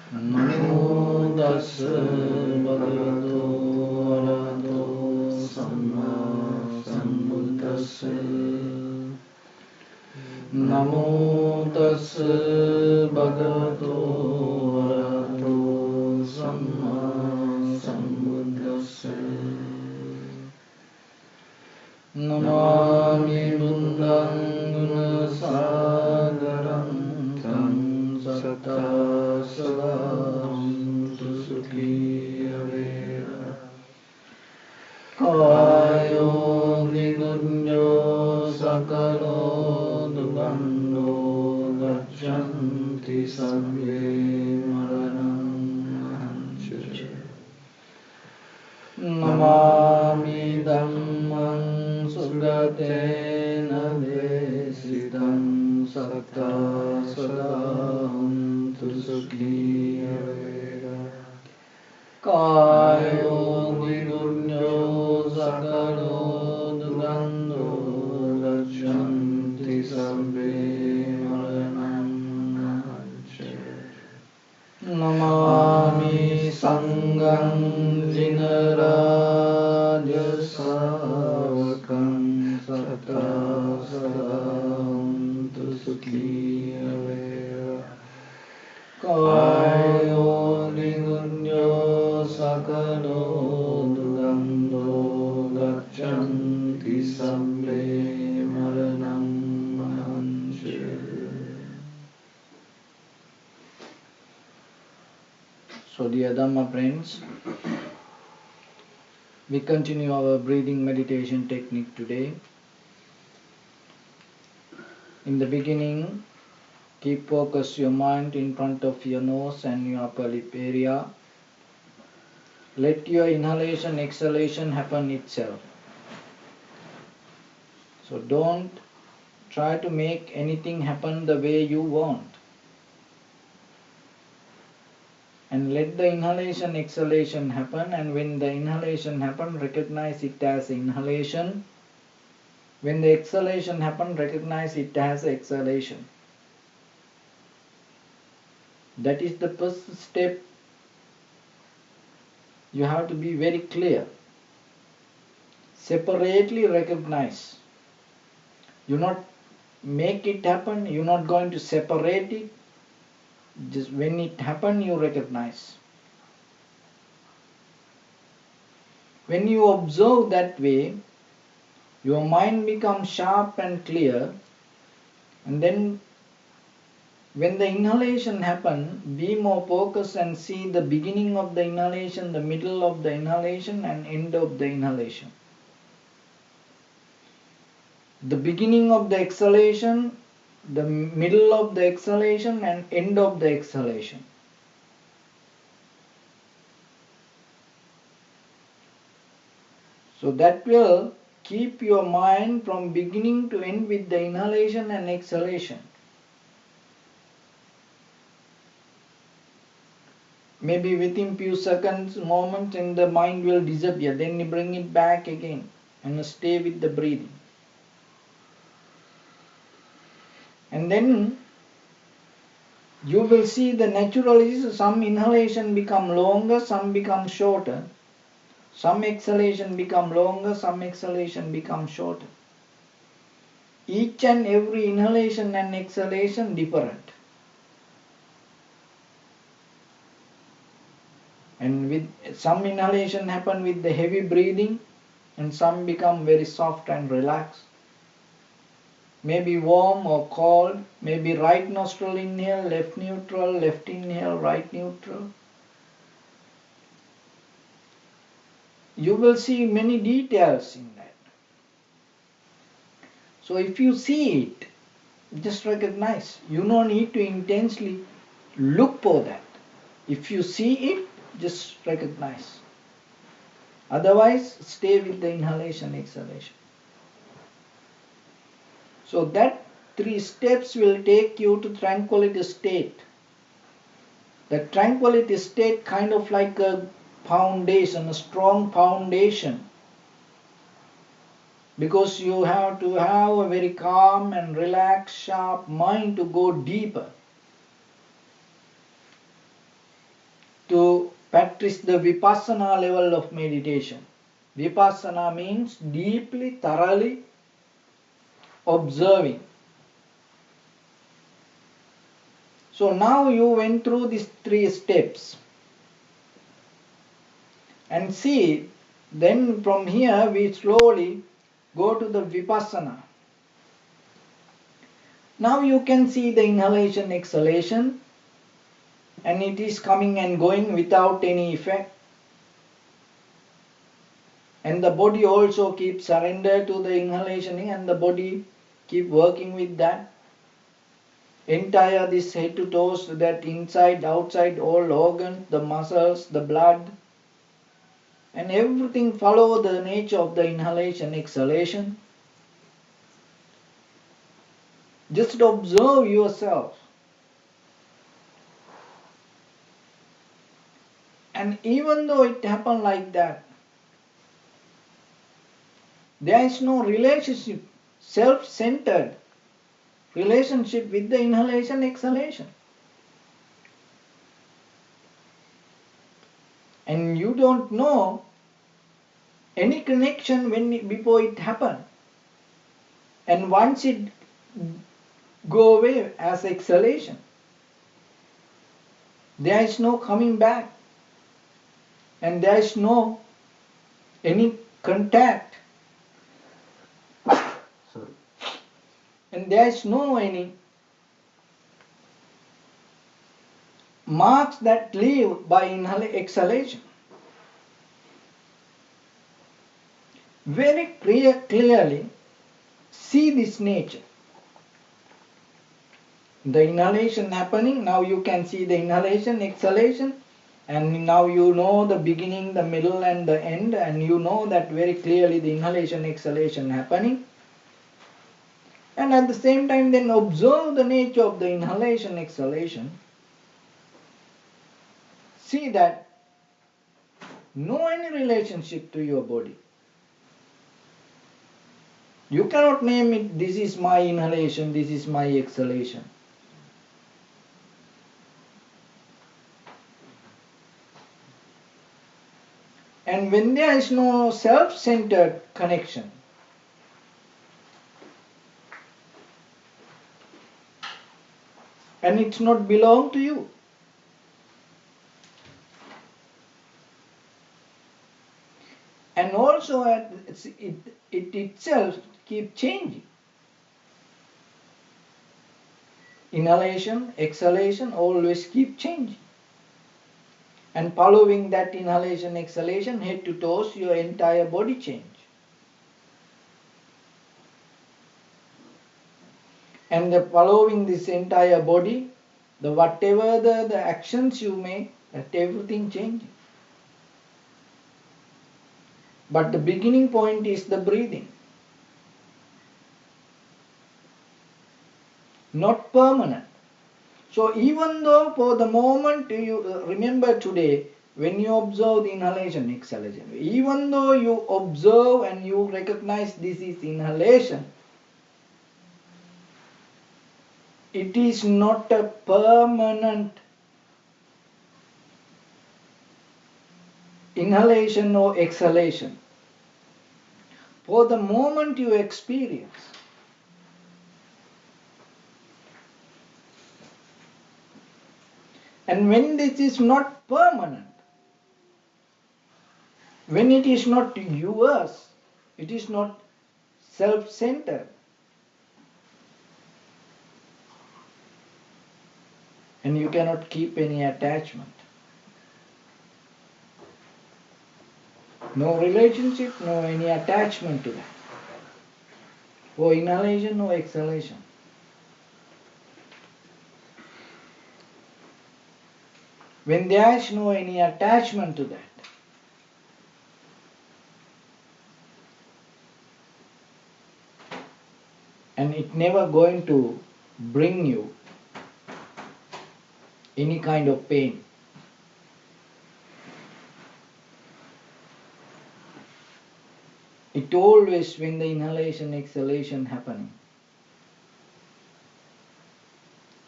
Namo tassa bhagavato arahato samma sambuddhassa. Namo tassa bhagavato arahato samma sambuddhassa. Namami buddhaṃ gunasāgaram tam sattā sadāṃ sukhi avera. Kāyo niguñño sakalo dugando gaccanti sabbe maranam ahañca. Namami dhammam sugatena desitam sattā sadāṃ sukhi avera. Kāyo niguñño sakalo dugando gaccanti sabbe maranam ahañca. Namami sangham jinaraja savakam sattā sadāṃ sukhi avera. Kāyo niguñño sakalo dugando gaccanti sabbe maranam ahañca. So dear Dhamma friends, we continue our breathing meditation technique today. In the beginning, keep focus your mind in front of your nose and your upper lip area. Let your inhalation, exhalation happen itself. So don't try to make anything happen the way you want. And let the inhalation, exhalation happen, and when the inhalation happen, recognize it as inhalation. When the exhalation happen, recognize it as exhalation. That is the first step. You have to be very clear. Separately recognize. You not make it happen, you're not going to separate it. Just when it happens, you recognize. When you observe that way, your mind becomes sharp and clear, and then when the inhalation happens, be more focused and see the beginning of the inhalation, the middle of the inhalation, and end of the inhalation. The beginning of the exhalation, the middle of the exhalation, and end of the exhalation. So that will keep your mind from beginning to end with the inhalation and exhalation. Maybe within few seconds, moments, and the mind will disappear. Then you bring it back again and stay with the breathing. And then you will see the naturally some inhalation become longer, some become shorter. Some exhalation become longer, some exhalation become shorter. Each and every inhalation and exhalation different. And with some inhalation happen with the heavy breathing, and some become very soft and relaxed. Maybe warm or cold, maybe right nostril inhale, left neutral, left inhale, right neutral. You will see many details in that. So if you see it, just recognize. You don't need to intensely look for that. If you see it, just recognize. Otherwise, stay with the inhalation, exhalation. So that 3 steps will take you to tranquility state. The tranquility state kind of like a foundation, a strong foundation. Because you have to have a very calm and relaxed, sharp mind to go deeper. That is the vipassana level of meditation. Vipassana means deeply, thoroughly observing. So now you went through these 3 steps. And see, then from here we slowly go to the vipassana. Now you can see the inhalation, exhalation, and it is coming and going without any effect. And the body also keeps surrender to the inhalation, and the body keep working with that. Entire this head to toes, that inside, outside, all organs, the muscles, the blood, and everything follow the nature of the inhalation, exhalation. Just observe yourself. And even though it happened like that, there is no relationship, self-centered relationship with the inhalation, exhalation. And you don't know any connection before it happened. And once it go away as exhalation, there is no coming back. And there is no any contact. Sorry. And there is no any marks that leave by exhalation. Very clearly see this nature. The inhalation happening, now you can see the inhalation, exhalation, and now you know the beginning, the middle and the end, and you know that very clearly the inhalation, exhalation happening. And at the same time then observe the nature of the inhalation, exhalation. See that no any relationship to your body. You cannot name it, this is my inhalation, this is my exhalation. And when there is no self-centered connection, and it's not belong to you, and also it itself keep changing. Inhalation, exhalation always keep changing. And following that inhalation, exhalation, head to toes, your entire body change. And following this entire body, the whatever the actions you make, that everything changes. But the beginning point is the breathing. Not permanent. So even though for the moment you remember today, when you observe the inhalation, exhalation, even though you observe and you recognize this is inhalation, it is not a permanent inhalation or exhalation. For the moment you experience, and when this is not permanent, when it is not yours, it is not self-centered, and you cannot keep any attachment. No relationship, no any attachment to that. For inhalation or exhalation. When there is no any attachment to that, and it never going to bring you any kind of pain. It always, when the inhalation, exhalation happening,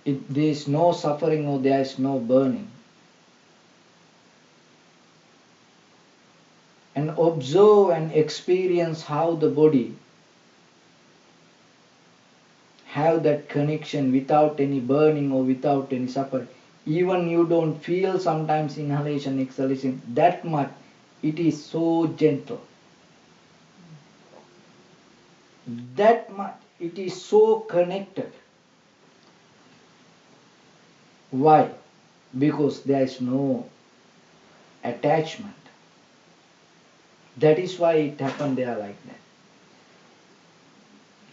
there is no suffering or there is no burning. and observe and experience how the body have that connection without any burning or without any suffering. Even you don't feel sometimes inhalation, exhalation, that much it is so gentle. That much it is so connected. Why? Because there is no attachment. That is why it happened there like that.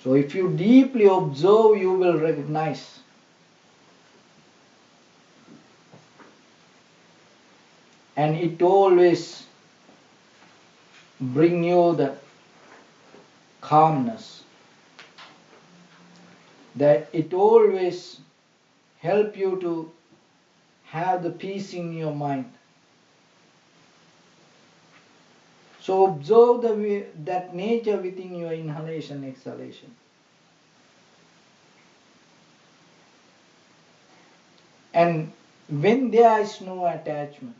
So if you deeply observe, you will recognize. And it always bring you the calmness. That it always help you to have the peace in your mind. So observe that nature within your inhalation, exhalation. And when there is no attachment,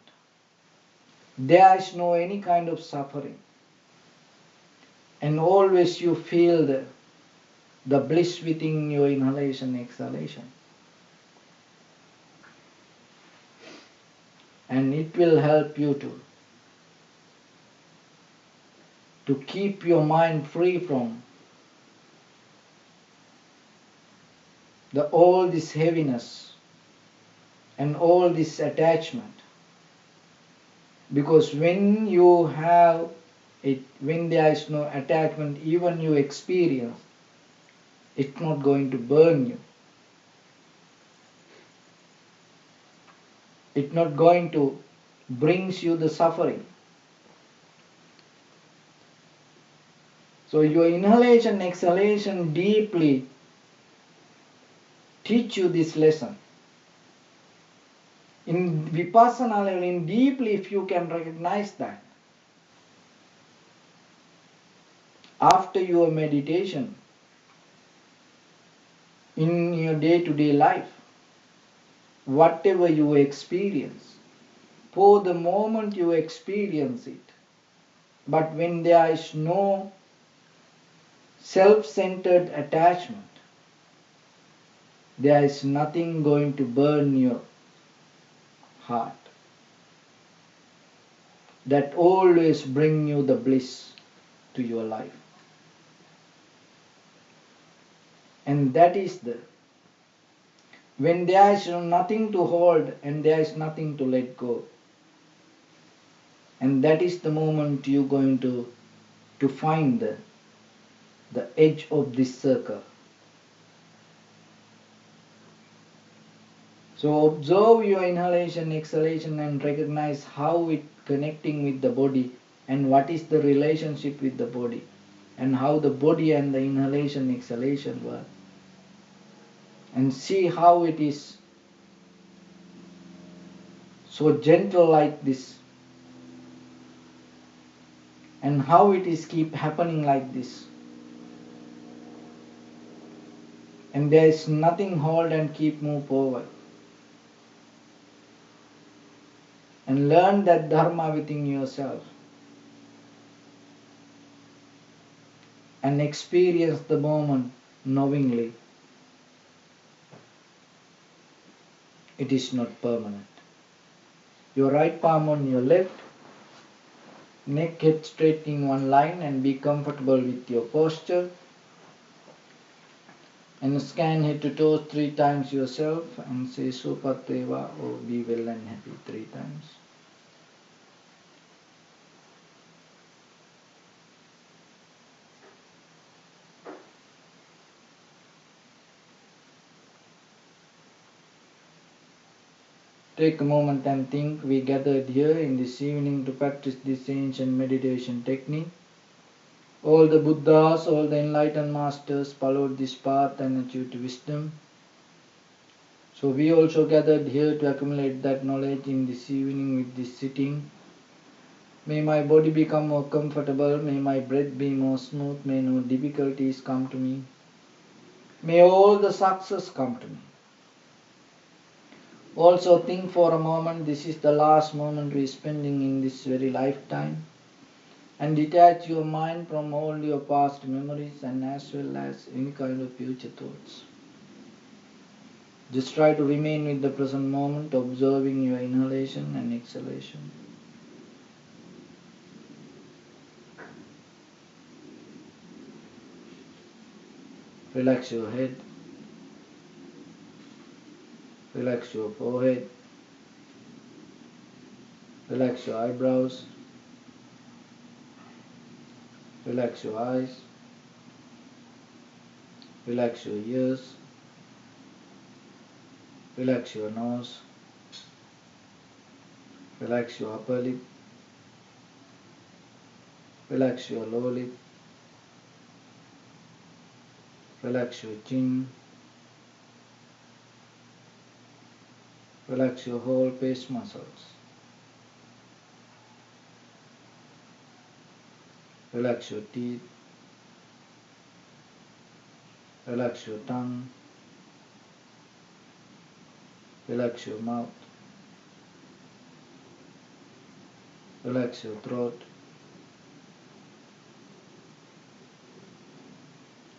there is no any kind of suffering, and always you feel the bliss within your inhalation, exhalation. And it will help you to keep your mind free from all this heaviness and all this attachment. Because when you have it, when there is no attachment, even you experience, it's not going to burn you. It's not going to brings you the suffering. So your inhalation, exhalation deeply teach you this lesson. In Vipassana level, in deeply, if you can recognize that, after your meditation, in your day-to-day life, whatever you experience, for the moment you experience it, but when there is no self-centered attachment, there is nothing going to burn your heart. That always bring you the bliss to your life. And that is when there is nothing to hold and there is nothing to let go. And that is the moment you're going to find the edge of this circle. So observe your inhalation, exhalation and recognize how it connecting with the body and what is the relationship with the body and how the body and the inhalation, exhalation work. And see how it is so gentle like this and how it is keep happening like this. And there is nothing hold and keep move forward. And learn that dharma within yourself. And experience the moment knowingly. It is not permanent. Your right palm on your left, neck head straight in one line and be comfortable with your posture. And scan head to toes 3 times yourself and say Supateva or be well and happy 3 times. Take a moment and think. We gathered here in this evening to practice this ancient meditation technique. All the Buddhas, all the enlightened masters followed this path and achieved wisdom. So we also gathered here to accumulate that knowledge in this evening with this sitting. May my body become more comfortable, may my breath be more smooth, may no difficulties come to me. May all the success come to me. Also think for a moment, this is the last moment we are spending in this very lifetime. And detach your mind from all your past memories and as well as any kind of future thoughts. Just try to remain with the present moment, observing your inhalation and exhalation. Relax your head. Relax your forehead. Relax your eyebrows. Relax your eyes. Relax your ears. Relax your nose. Relax your upper lip. Relax your lower lip. Relax your chin. Relax your whole face muscles. Relax your teeth. Relax your tongue. Relax your mouth. Relax your throat.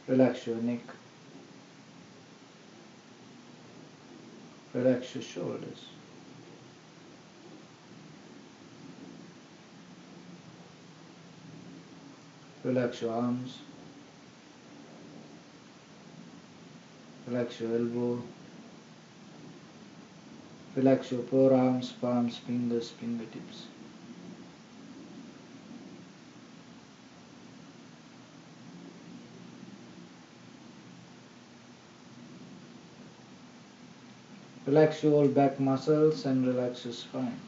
Relax your neck. Relax your shoulders. Relax your arms. Relax your elbow. Relax your forearms, palms, fingers, fingertips. Relax your back muscles and relax your spine.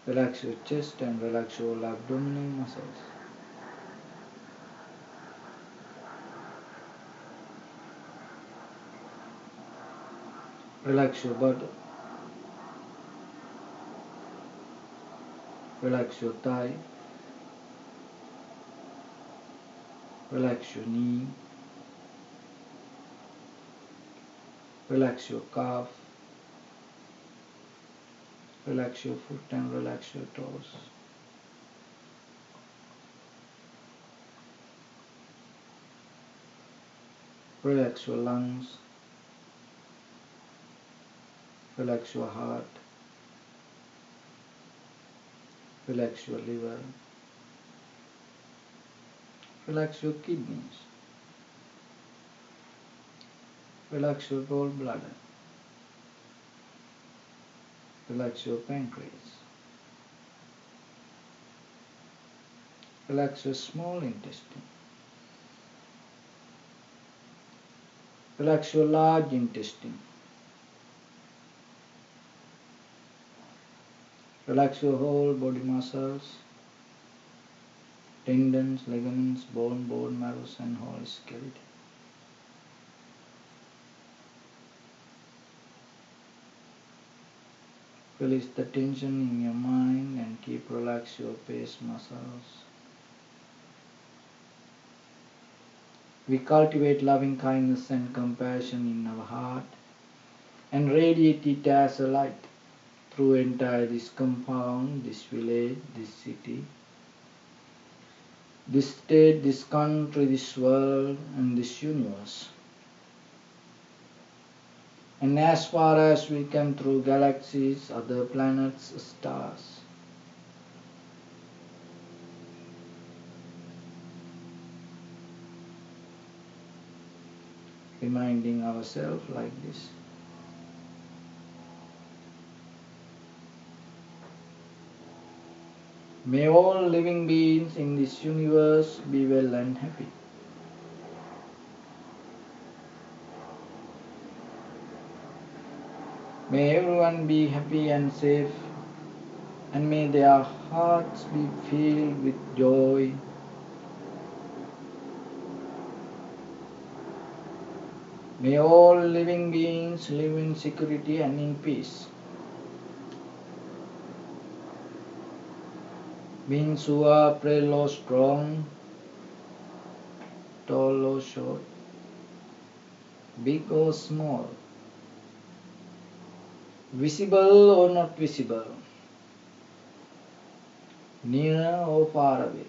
Relax your chest and relax your abdominal muscles. Relax your butt. Relax your thigh. Relax your knee. Relax your calf. Relax your foot and relax your toes. Relax your lungs. Relax your heart. Relax your liver. Relax your kidneys. Relax your gallbladder. Relax your pancreas. Relax your small intestine. Relax your large intestine. Relax your whole body muscles, tendons, ligaments, bone marrows and whole skeleton. Release the tension in your mind and keep relax your face muscles. We cultivate loving kindness and compassion in our heart and radiate it as a light through entire this compound, this village, this city, this state, this country, this world and this universe. And as far as we can through galaxies, other planets, stars. Reminding ourselves like this. May all living beings in this universe be well and happy. May everyone be happy and safe, and may their hearts be filled with joy. May all living beings live in security and in peace. Beings who are frail or strong, tall or short, big or small, visible or not visible, near or far away,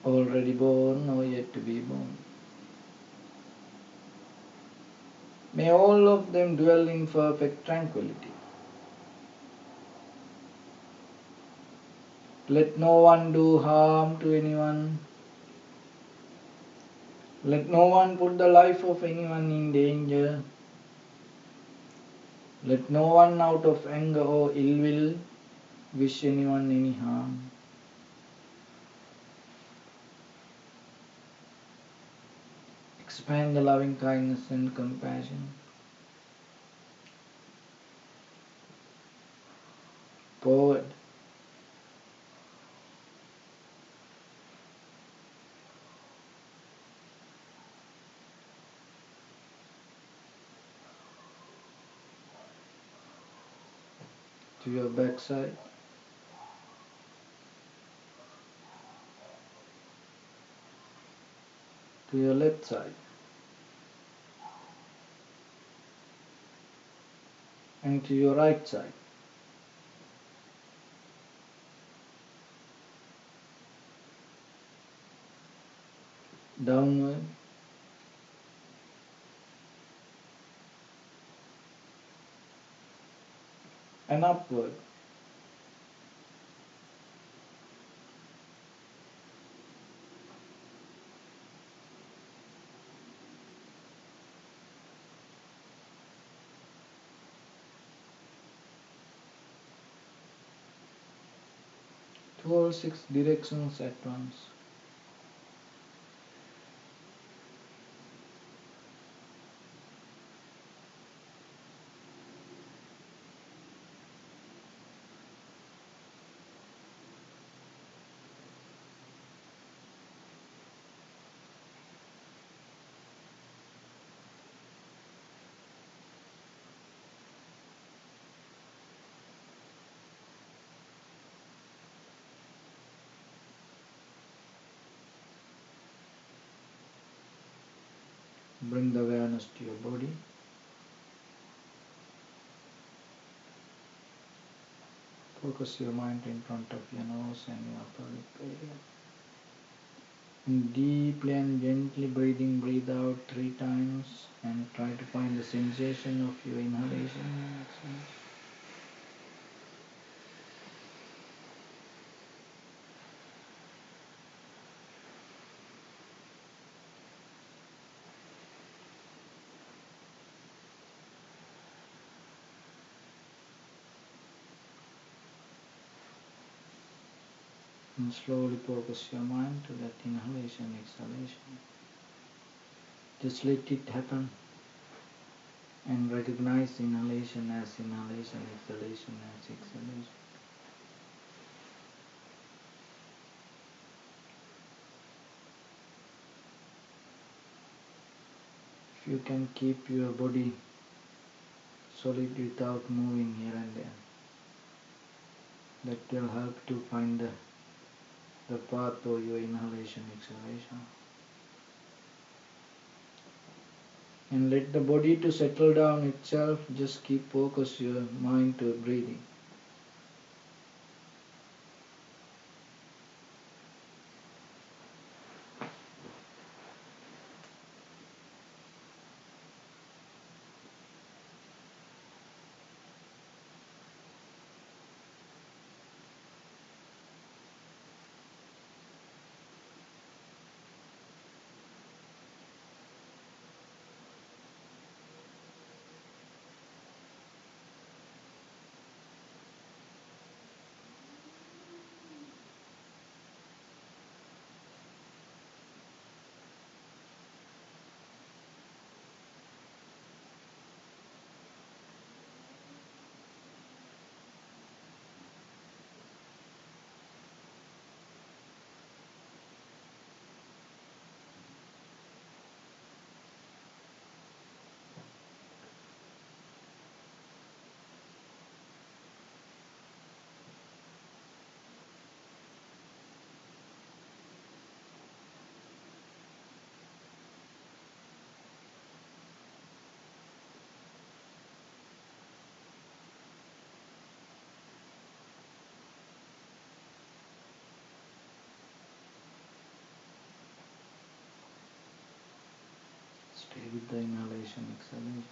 already born or yet to be born. May all of them dwell in perfect tranquility. Let no one do harm to anyone. Let no one put the life of anyone in danger. Let no one out of anger or ill will wish anyone any harm. Expand the loving kindness and compassion. Forward. To your backside. To your left side. And to your right side. Downward. And upward. To all 6 directions at once. Bring the awareness to your body. Focus your mind in front of your nose and your upper lip area. And deeply and gently breathe out 3 times and try to find the sensation of your inhalation and exhalation. And slowly focus your mind to that inhalation, exhalation. Just let it happen and recognize inhalation as inhalation, exhalation as exhalation. If you can keep your body solid without moving here and there, that will help to find the path of your inhalation, exhalation. And let the body to settle down itself. Just keep focus your mind to breathing. Stay with the inhalation, exhalation.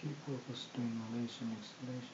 Keep focus to inhalation, exhalation.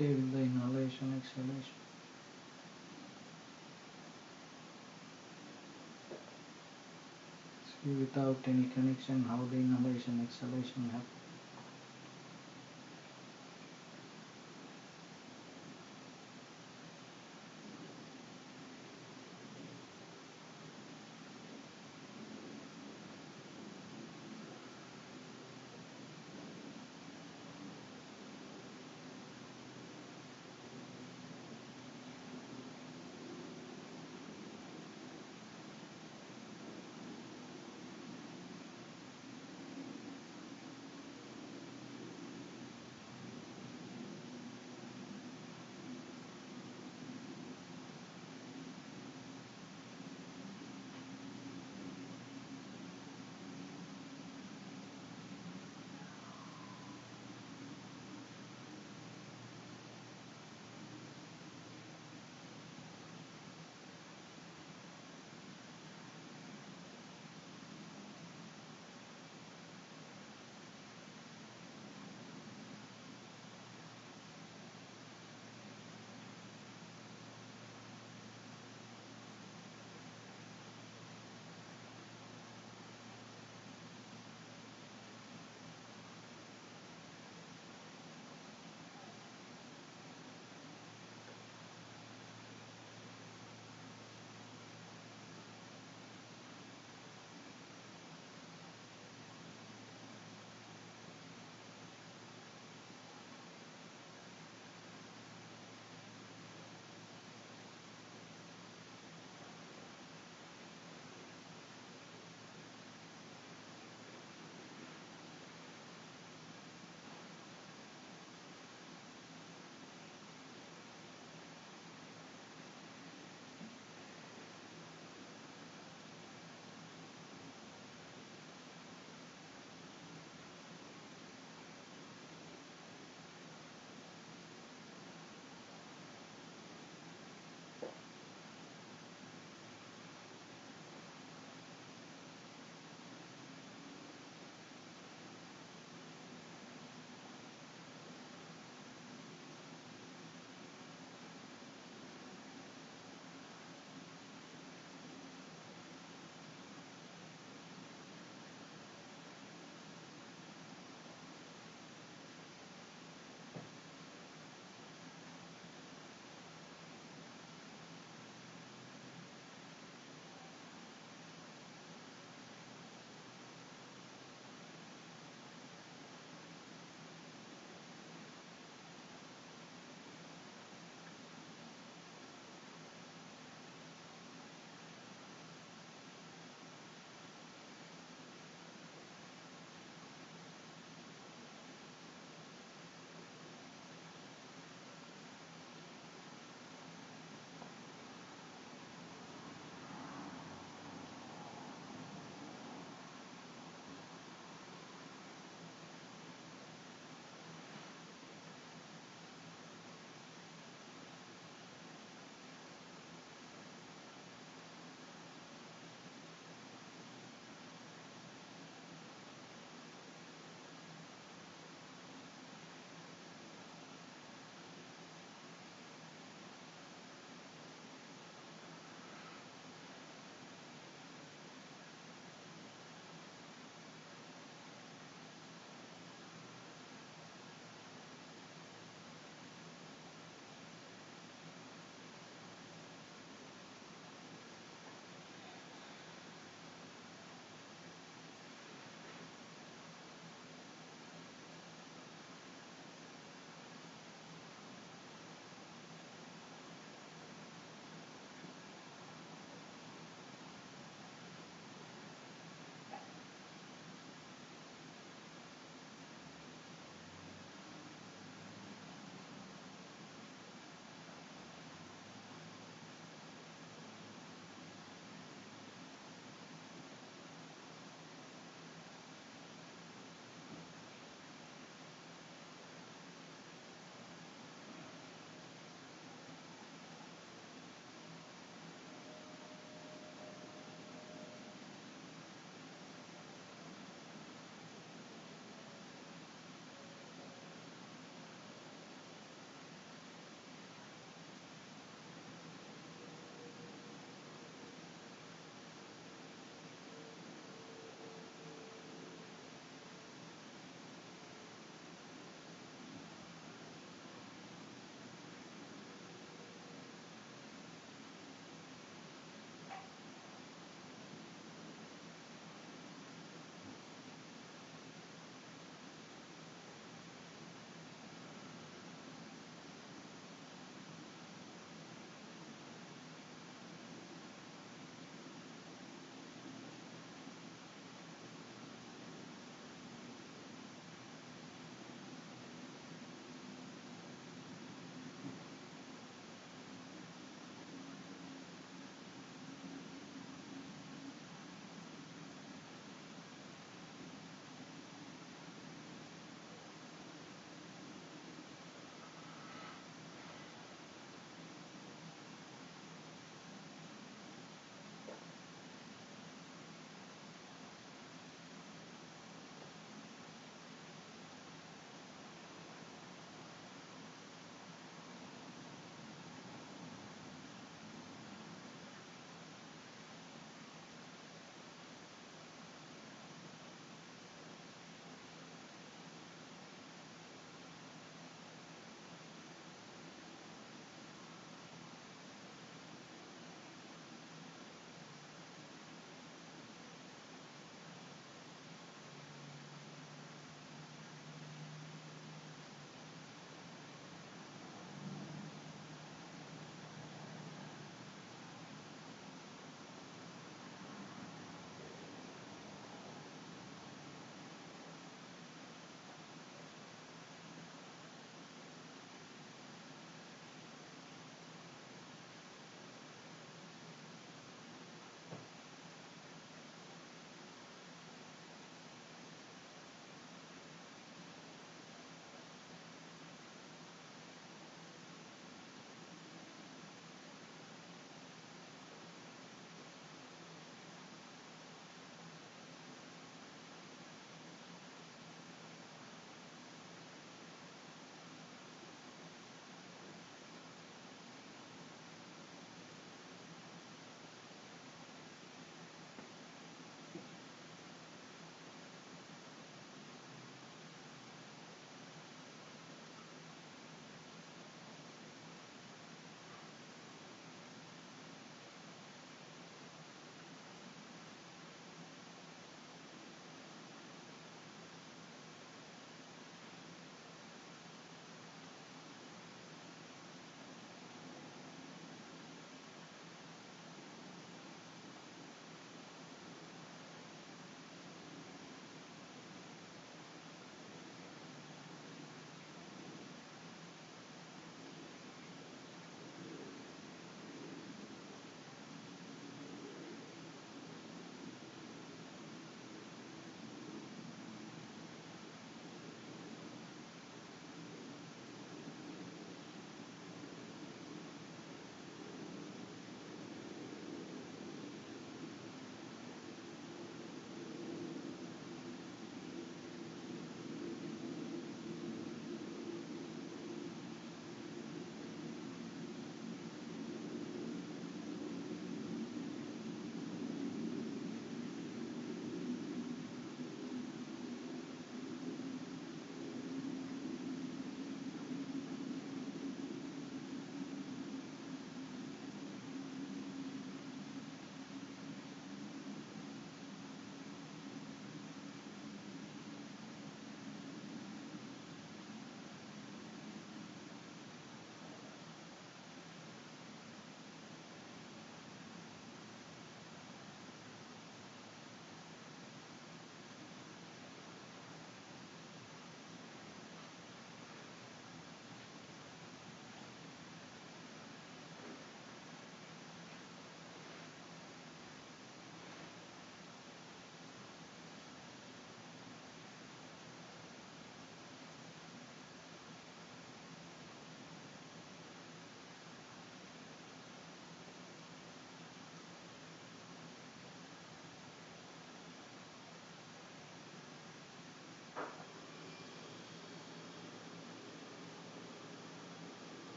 Stay with the inhalation, exhalation. See without any connection how the inhalation, exhalation happen.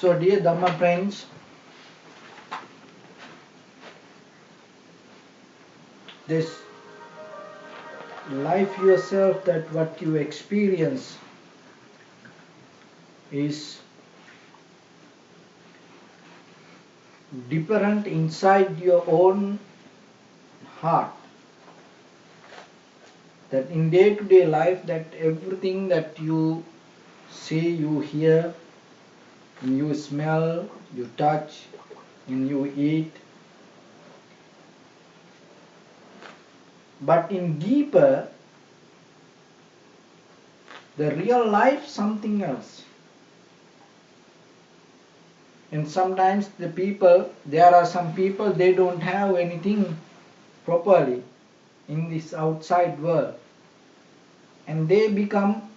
So dear Dhamma friends, this life yourself, that what you experience is different inside your own heart. That in day-to-day life, that everything that you see, you hear, you smell, you touch, and you eat. But in deeper, the real life something else. And sometimes there are some people, they don't have anything properly in this outside world. And they become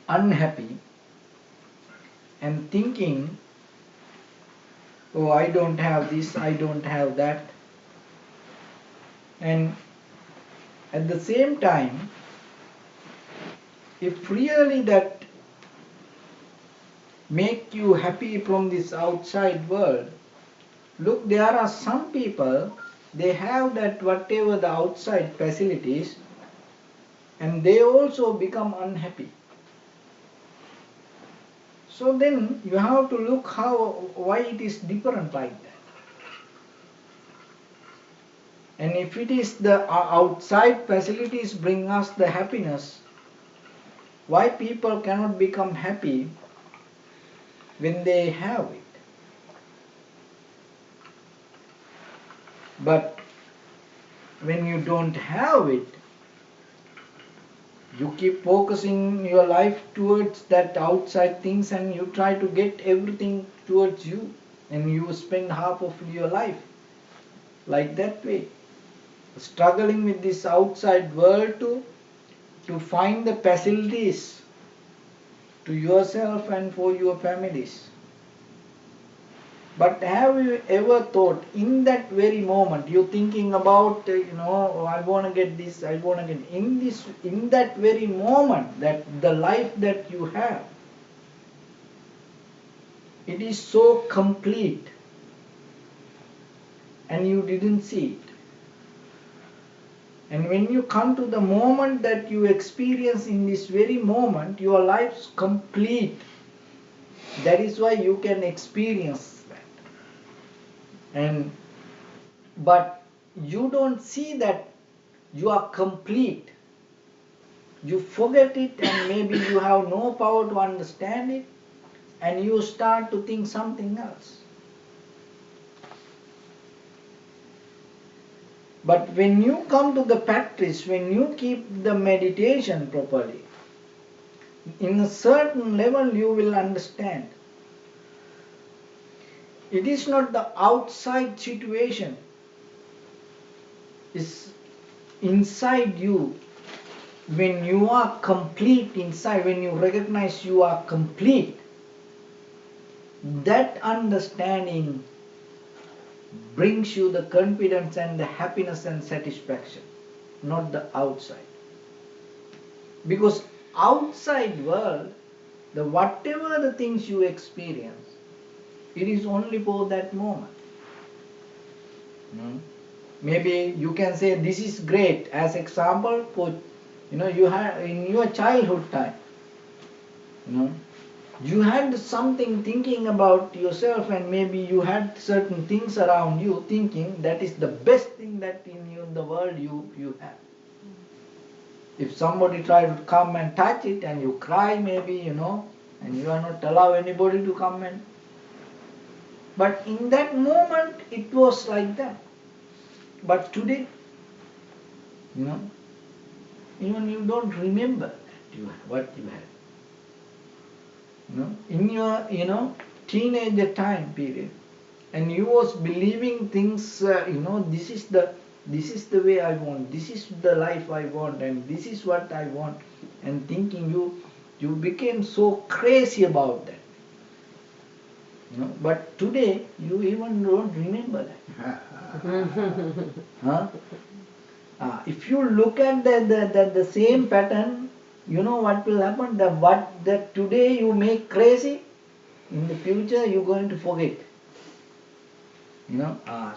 unhappy and thinking, oh, I don't have this, I don't have that. And at the same time, if really that make you happy from this outside world, look, there are some people, they have that whatever the outside facilities, and they also become unhappy. So then you have to look why it is different like that. And if it is the outside facilities bring us the happiness, why people cannot become happy when they have it? But when you don't have it, you keep focusing your life towards that outside things, and you try to get everything towards you, and you spend half of your life like that way, struggling with this outside world to find the facilities to yourself and for your families. But have you ever thought, in that very moment, you're thinking about, oh, I want to get this, I want to get in that very moment, that the life that you have, it is so complete, and you didn't see it. And when you come to the moment that you experience, in this very moment, your life's complete. That is why you can experience that. But you don't see that you are complete. You forget it, and maybe you have no power to understand it, and you start to think something else. But when you come to the practice, when you keep the meditation properly, in a certain level you will understand. It is not the outside situation. It's inside you. When you are complete inside, when you recognize you are complete, that understanding brings you the confidence and the happiness and satisfaction, not the outside. Because outside world, whatever the things you experience, it is only for that moment. Maybe you can say this is great, as example for, you had in your childhood time, you had something thinking about yourself, and maybe you had certain things around you thinking that is the best thing that in the world you have. If somebody try to come and touch it, and you cry maybe, and you are not allow anybody to come and. But in that moment it was like that. But today, even you don't remember that what you had. In your, teenager time period, and you was believing things, this is the way I want, this is the life I want, and this is what I want, and thinking you became so crazy about that. But today you even don't remember that. Huh? If you look at the same pattern, you know what will happen? That today you make crazy, in the future you're going to forget.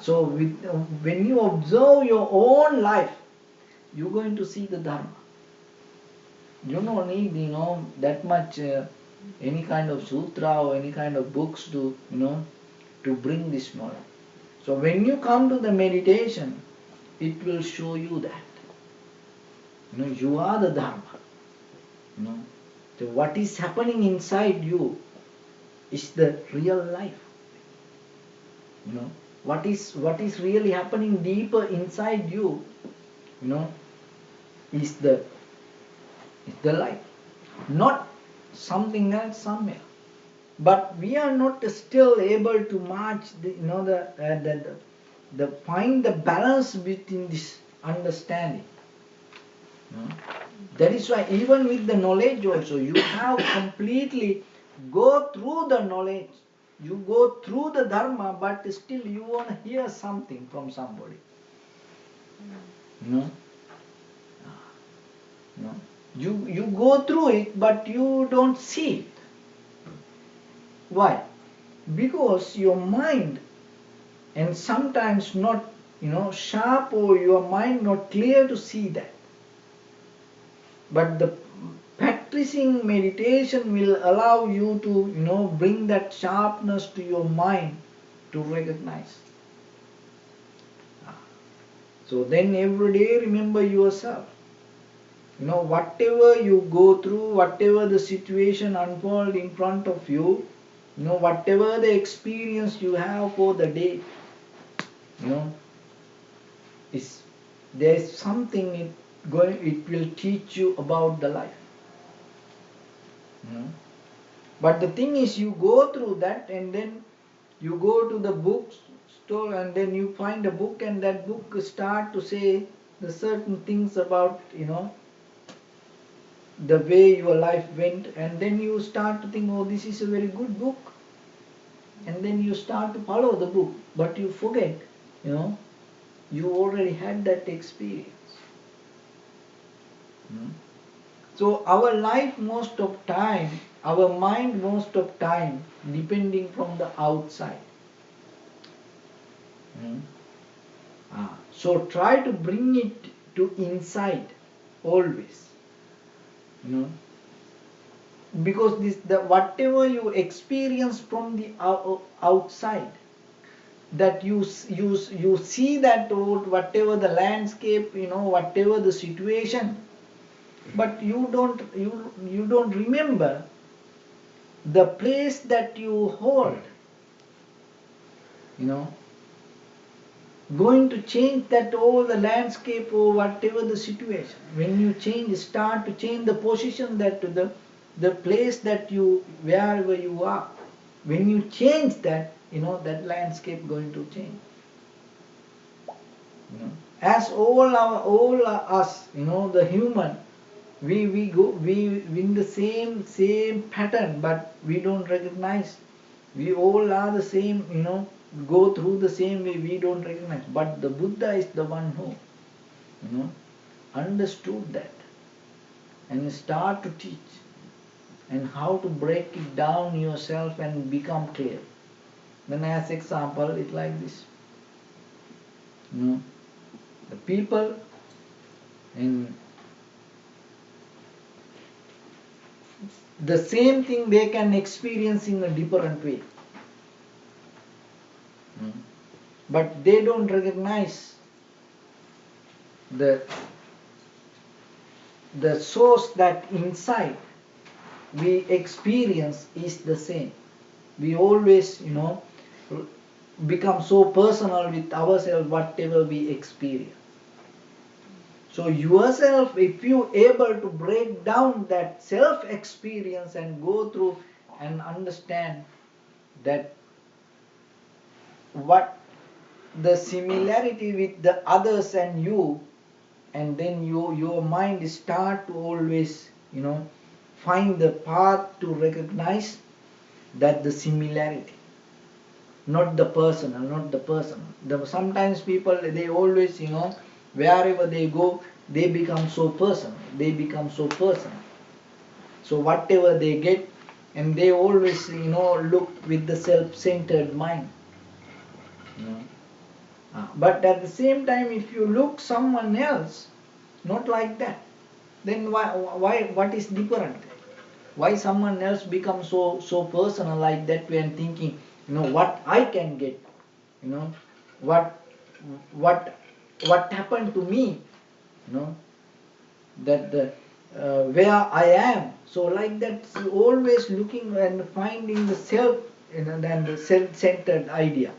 So when you observe your own life, you're going to see the Dharma. You don't need, that much any kind of sutra or any kind of books to, to bring this knowledge. So when you come to the meditation, it will show you that. You are the Dharma. So what is happening inside you is the real life. What is really happening deeper inside you, is the life, not something else somewhere. But we are not still able to match the find the balance between this understanding. That is why even with the knowledge also, you have completely go through the knowledge, you go through the Dharma, but still you want to hear something from somebody. You go through it, but you don't see it. Why? Because your mind, and sometimes not sharp, or your mind not clear to see that. But the practicing meditation will allow you to bring that sharpness to your mind to recognize. So then every day remember yourself. Whatever you go through, whatever the situation unfold in front of you, whatever the experience you have for the day, there's something it will teach you about the life. But the thing is, you go through that, and then you go to the bookstore, and then you find a book, and that book start to say the certain things about the way your life went, and then you start to think, oh, this is a very good book, and then you start to follow the book, but you forget, you already had that experience. So our life most of time, our mind most of time, depending from the outside. So try to bring it to inside always. Because whatever you experience from the outside, that you see that whatever the landscape, whatever the situation, but you don't remember the place that you hold. Going to change that all the landscape or whatever the situation. When you start to change the position, that to the place that wherever you are, when you change that, that landscape going to change. As all us, the human, we go in the same pattern, but we don't recognize. We all are the same, go through the same way, we don't recognize. But the Buddha is the one who understood that and start to teach, and how to break it down yourself and become clear. Then as example, it's like this. The people in the same thing they can experience in a different way. But they don't recognize the source that inside we experience is the same. We always, become so personal with ourselves, whatever we experience. So yourself, if you able to break down that self-experience and go through and understand that what the similarity with the others and you, and then your mind start to always, find the path to recognize that the similarity, not the personal. Sometimes people, they always, wherever they go, they become so personal. So whatever they get, and they always look with the self-centered mind. You know. But at the same time, if you look someone else, not like that, then why what is different? Why someone else becomes so personal like that way and thinking, what I can get, what what what happened to me, that the where I am. So like that, always looking and finding the self, and the self-centered idea.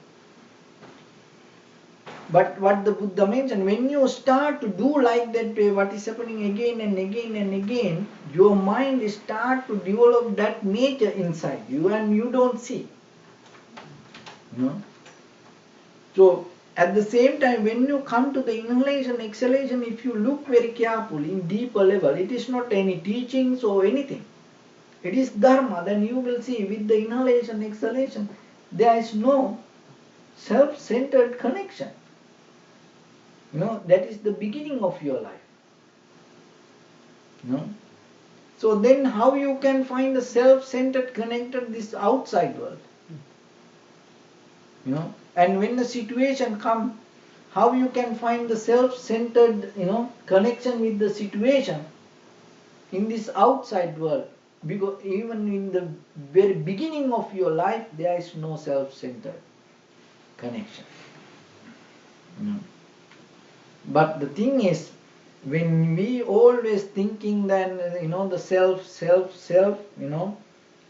But what the Buddha mentioned, when you start to do like that way, what is happening again and again and again, your mind start to develop that nature inside you, and you don't see. So at the same time, when you come to the inhalation, exhalation, if you look very carefully in deeper level, it is not any teachings or anything. It is dharma. Then you will see with the inhalation, exhalation, there is no self-centered connection. That is the beginning of your life. So then how you can find the self-centered connected this outside world? And when the situation comes, how you can find the self-centered, connection with the situation in this outside world? Because even in the very beginning of your life, there is no self-centered connection. But the thing is, when we always thinking then, the self,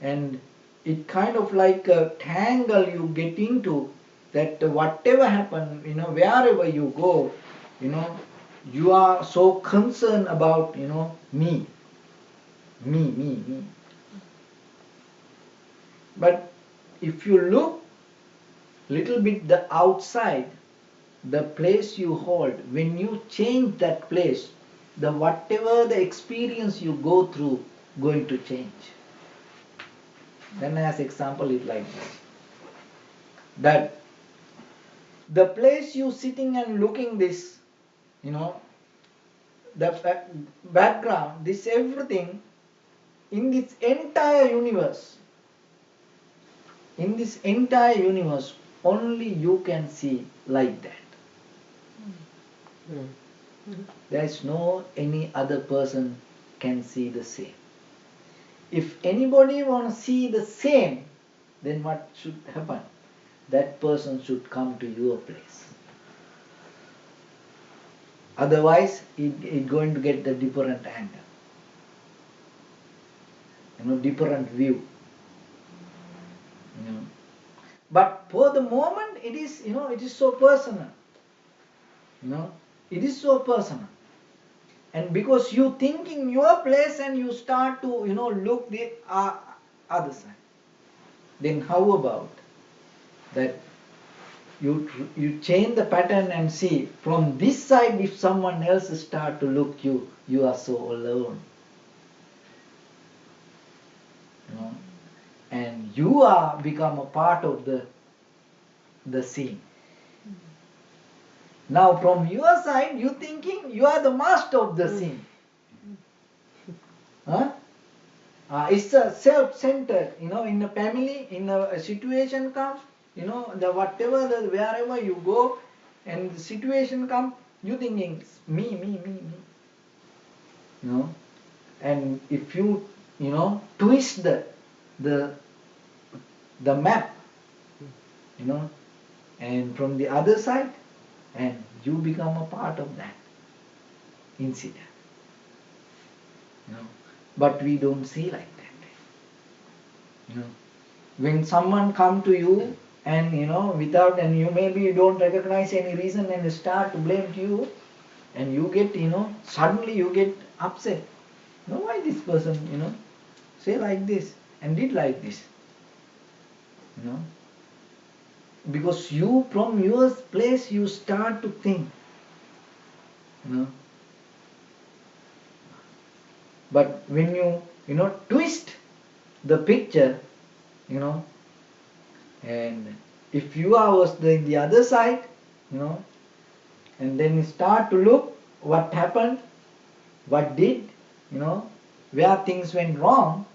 and it kind of like a tangle you get into, that whatever happen, wherever you go, you are so concerned about, me. But if you look little bit the outside, the place you hold, when you change that place, the whatever the experience you go through going to change. Then as example it like this, that the place you sitting and looking this, the background, this everything in this entire universe, only you can see like that. There is no any other person can see the same. If anybody want to see the same, then what should happen? That person should come to your place. Otherwise, it going to get the different angle, different view. But for the moment, it is it is so personal. It is so personal. And because you thinking your place and you start to look the other side, then how about that you change the pattern and see from this side, if someone else start to look you are so alone, and you are become a part of the scene. Now from your side, you thinking you are the master of the scene. It's a self-centered, in a family, in a situation comes, the whatever, wherever you go, and the situation comes, you thinking me. And if you, twist the map, and from the other side, and you become a part of that incident. But we don't see like that. When someone come to you and without, and you maybe you don't recognize any reason and start to blame to you, and you get suddenly you get upset. Why this person say like this and did like this? Because you from your place you start to think. But when you twist the picture, and if you are was the other side, and then you start to look what happened, what did, where things went wrong,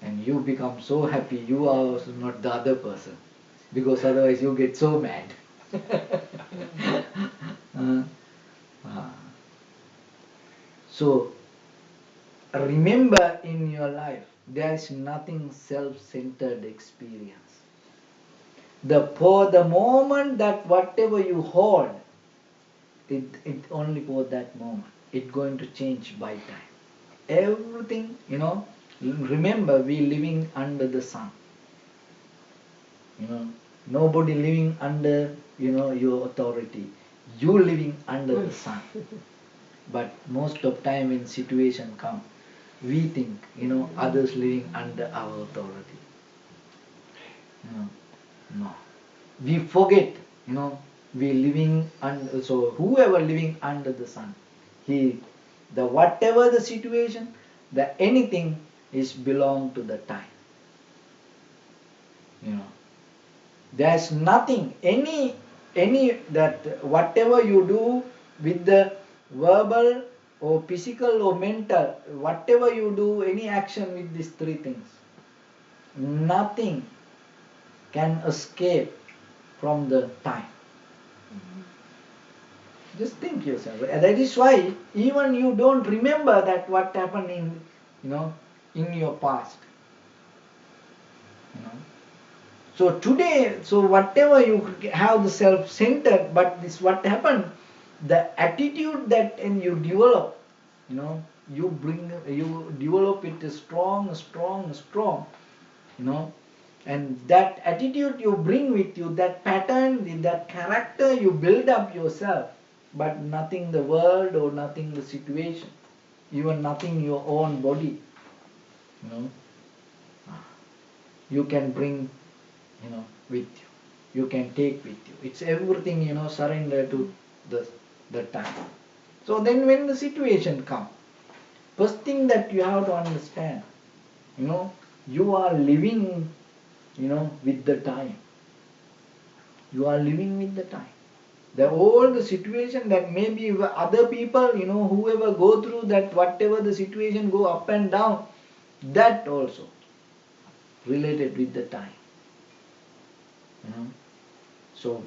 And you become so happy, you are also not the other person. Because otherwise you get so mad. Uh, uh, so remember in your life, there is nothing self-centered experience. For the moment that whatever you hold, it only for that moment. It's going to change by time. Everything, remember we living under the sun. Nobody living under, your authority. You living under the sun. But most of time when situation come, we think, others living under our authority. No. We forget, we living under, so whoever living under the sun, whatever the situation, the anything is belong to the time. There's nothing, any that whatever you do with the verbal or physical or mental, whatever you do, any action with these three things, nothing can escape from the time. Just think yourself. That is why even you don't remember that what happened in your past. So today, whatever you have the self-centered, but this what happened, the attitude that you develop, you develop it strong, and that attitude you bring with you, that pattern, that character you build up yourself, but nothing the world or nothing the situation, even nothing your own body, you can bring, with you. You can take with you. It's everything, surrender to the time. So then when the situation comes, first thing that you have to understand, you are living, with the time. You are living with the time. All the situation that maybe other people, whoever go through that, whatever the situation go up and down, that also related with the time. So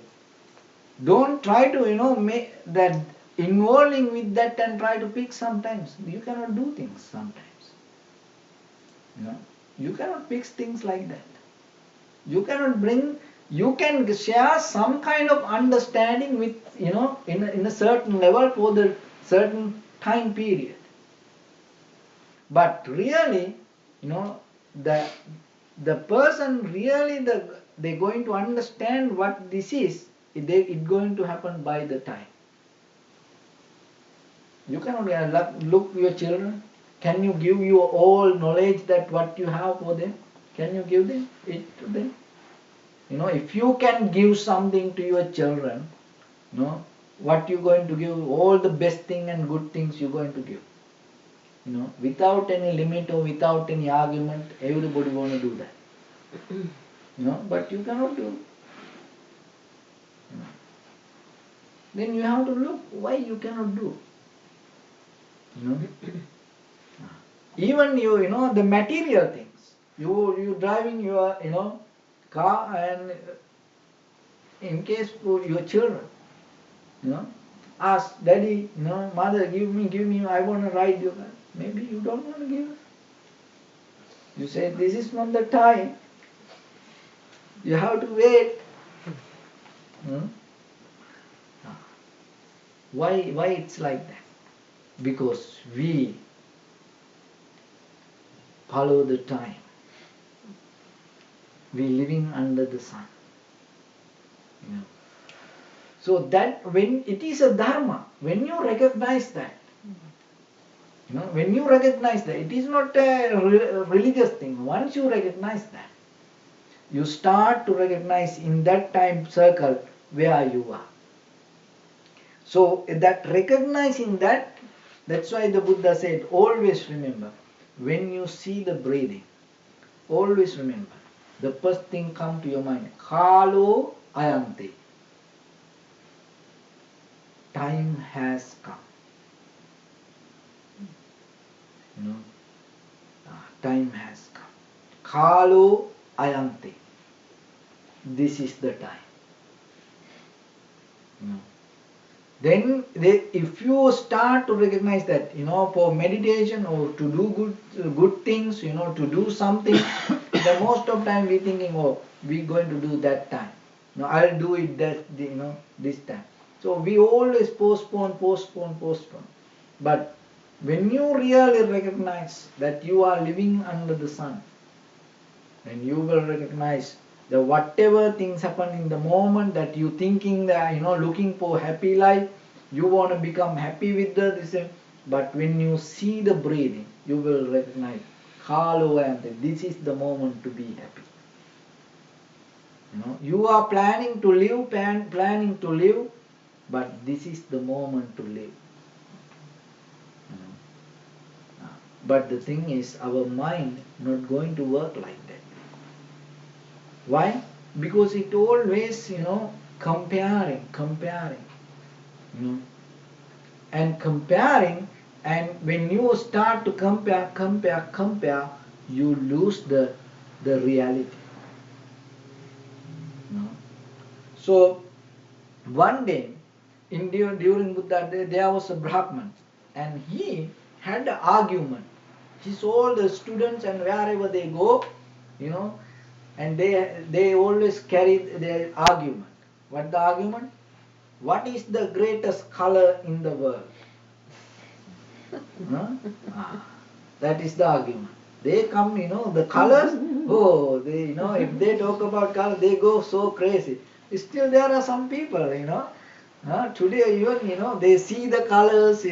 don't try to, make that involving with that and try to pick sometimes. You cannot do things sometimes. You cannot fix things like that. You can share some kind of understanding with, in a certain level for the certain time period. But really, the person really, they're going to understand what this is, it's going to happen by the time. You cannot look your children. Can you give your all knowledge that what you have for them? Can you give it to them? If you can give something to your children, what you're going to give, all the best thing and good things you're going to give. Without any limit or without any argument, everybody want to do that. But you cannot do. Then you have to look why you cannot do. Even the material things. You driving your car, and in case for your children, ask daddy, mother, give me, I want to ride your car. Maybe you don't want to give. You say this is not the time. You have to wait. Why it's like that? Because we follow the time. We living under the sun. So that when it is a dharma, when you recognize that, when you recognize that, it is not a religious thing. Once you recognize that, you start to recognize in that time circle where you are. So that recognizing that, that's why the Buddha said, always remember, when you see the breathing, always remember, the first thing come to your mind, Kalo Ayanti. Time has come. time has come. Kalo ayante. This is the time. Then if you start to recognize that, for meditation or to do good things, to do something, the most of time we thinking, oh, we're going to do that time. I'll do it this time. So we always postpone. But when you really recognize that you are living under the sun, then you will recognize that whatever things happen in the moment that you thinking that, looking for happy life, you want to become happy with this. But when you see the breathing, you will recognize, this is the moment to be happy. You are planning to live, but this is the moment to live. But the thing is, our mind not going to work like that. Why? Because it always, comparing. And comparing, and when you start to compare, you lose the reality. So, one day, during Buddha day, there was a Brahman, and he had an argument. He saw the students, and wherever they go, and they always carry their argument. What the argument? What is the greatest color in the world? That is the argument. They come, the colors. Oh, if they talk about color, they go so crazy. Still, there are some people, today even, they see the colors,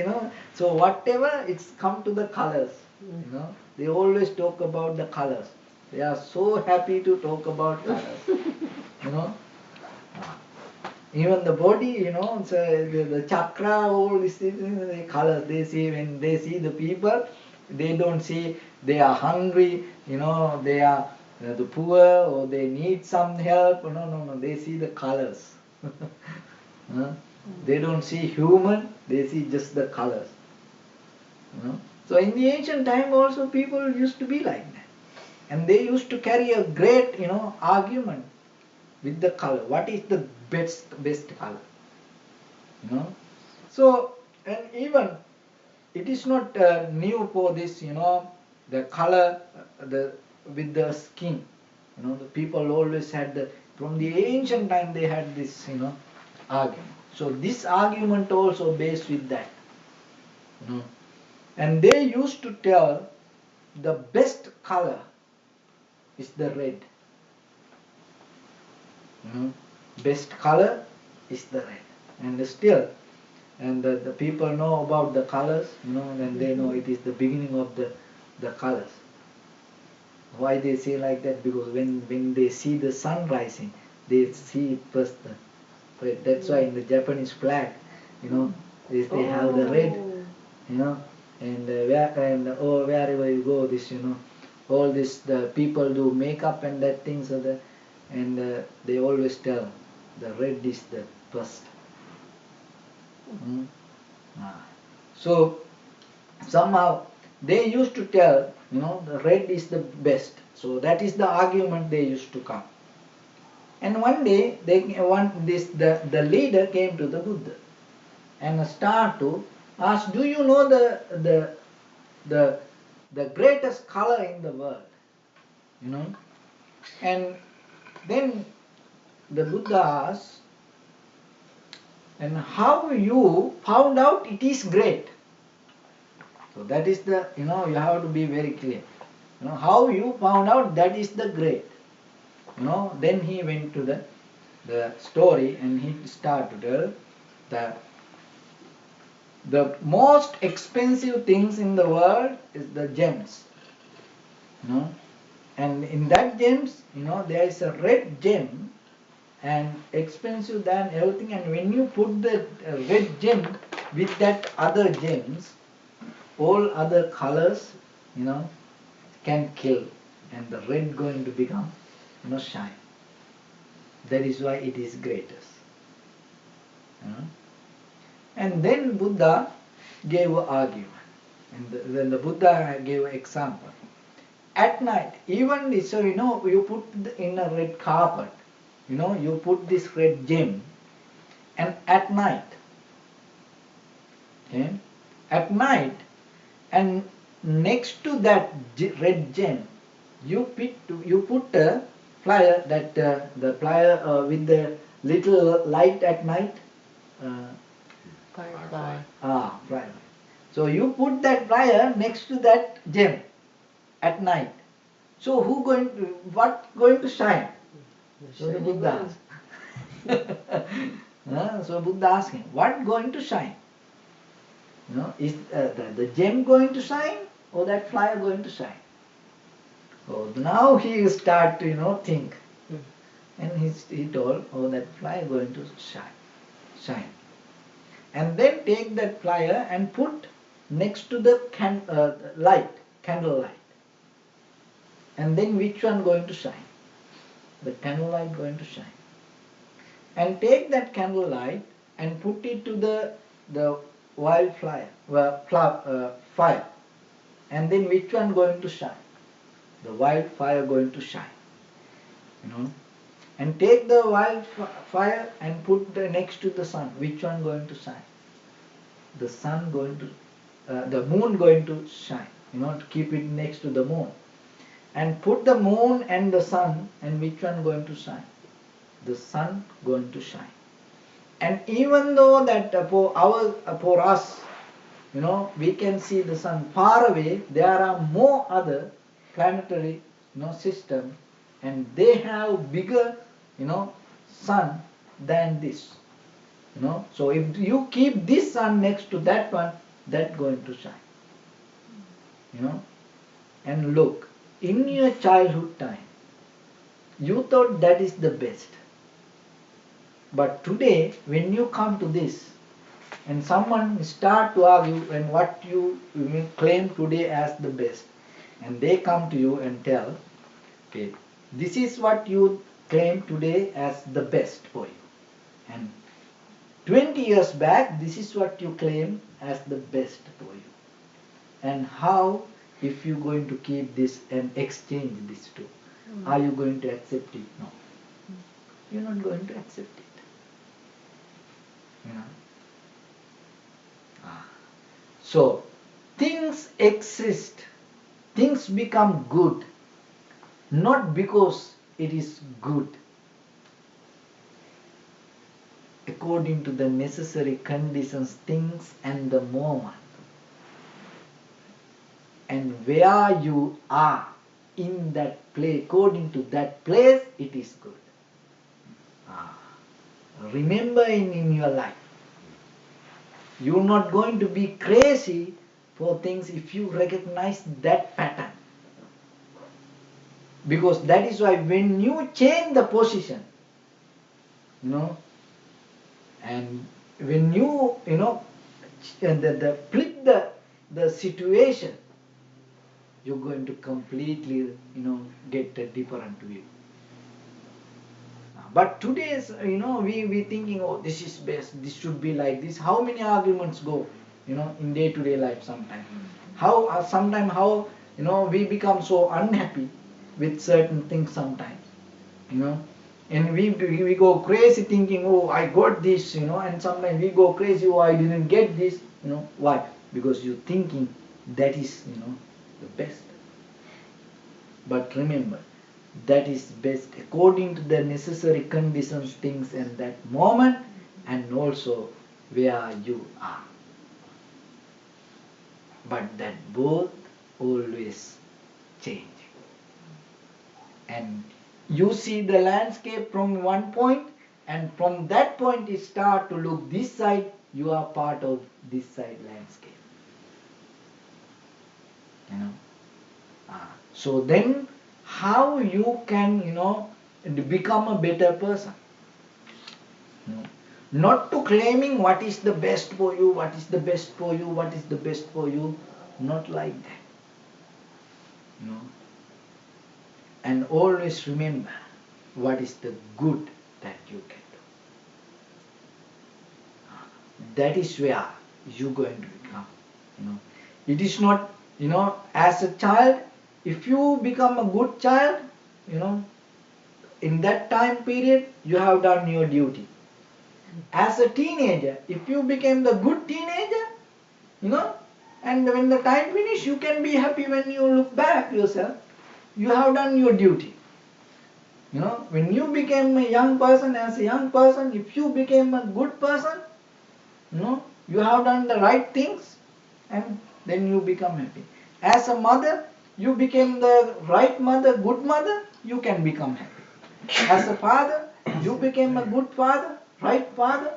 So whatever, it's come to the colors, They always talk about the colors. They are so happy to talk about colors, Even the body, so the chakra, all these things, the colors they see. When they see the people, they don't see they are hungry, they are the poor, or they need some help. No. They see the colors. They don't see human, they see just the colors. So in the ancient time also, people used to be like that. And they used to carry a great, argument with the color. What is the best color? So, and even it is not new for this, the color with the skin. The people always had from the ancient time they had this, argument. So this argument also based with that. And they used to tell the best color is the red. Best color is the red. And still, and the people know about the colors, and they know it is the beginning of the colors. Why they say like that? Because when they see the sun rising, they see first the red. That's why in the Japanese flag, they have the red, and wherever you go, this, all this, the people do makeup and that things, and they always tell the red is the first. So somehow they used to tell, the red is the best. So that is the argument they used to come. And one day the leader came to the Buddha and started to ask, do you know the greatest color in the world? And then the Buddha asked, and how you found out it is great? So that is the, you have to be very clear. How you found out that is the great. Then he went to the story, and he started to tell the most expensive things in the world is the gems. And in that gems, there is a red gem, and expensive than everything. And when you put the red gem with that other gems, all other colors, can kill, and the red going to become, shine. That is why it is greatest. And then Buddha gave an argument, and then the Buddha gave an example. at night, even so, you put in a red carpet, you put this red gem, and at night, okay, at night, and next to that red gem, you put a flyer, that the flyer with the little light at night, uh, Firefly. flyer. So you put that flyer next to that gem at night. So what going to shine? So the Buddha asked. So Buddha asked him, what going to shine? Is the gem going to shine, or that flyer going to shine? So now he start to think, and he told, oh, that flyer going to shine. And then take that flyer and put next to the candle light. And then which one going to shine? The candle light going to shine. And take that candle light and put it to the fire. And then which one going to shine? The wildfire going to shine. And take the wildfire and put next to the sun. Which one going to shine? The sun going to, the moon going to shine. To keep it next to the moon. And put the moon and the sun, and which one going to shine? The sun going to shine. And even though that for us, we can see the sun far away, there are more other planetary system, and they have bigger sun than this. So if you keep this sun next to that one, that going to shine. And look, in your childhood time, you thought that is the best. But today, when you come to this, and someone start to argue and what you claim today as the best, and they come to you and tell, okay, this is what you claim today as the best for you. And 20 years back, this is what you claim as the best for you. And how, if you going to keep this and exchange these two, are you going to accept it? No. You're not going to accept it. So, things exist, things become good, not because it is good, according to the necessary conditions, things and the moment. And where you are in that place, according to that place, it is good. Remember in your life, you're not going to be crazy for things if you recognize that pattern. Because that is why when you change the position, and when you, flip the situation, you're going to completely, get a different view. But today's, we thinking, oh, this is best, this should be like this. How many arguments go, in day-to-day life sometimes? How we become so unhappy with certain things sometimes, and we go crazy thinking, oh, I got this, and sometimes we go crazy, oh, I didn't get this, why? Because you're thinking that is, the best. But remember, that is best according to the necessary conditions, things, and that moment, and also where you are. But that both always change. And you see the landscape from one point, and from that point you start to look this side, you are part of this side landscape. So then how you can, become a better person? Not to claiming what is the best for you, what is the best for you, what is the best for you, not like that. And always remember what is the good that you can do. That is where you're going to become. It is not, as a child, if you become a good child, in that time period you have done your duty. As a teenager, if you became the good teenager, and when the time finish, you can be happy when you look back yourself. You have done your duty. When you became a young person, as a young person, if you became a good person, you have done the right things, and then you become happy. As a mother, you became the right mother, good mother, you can become happy. As a father, you became a good father, right father,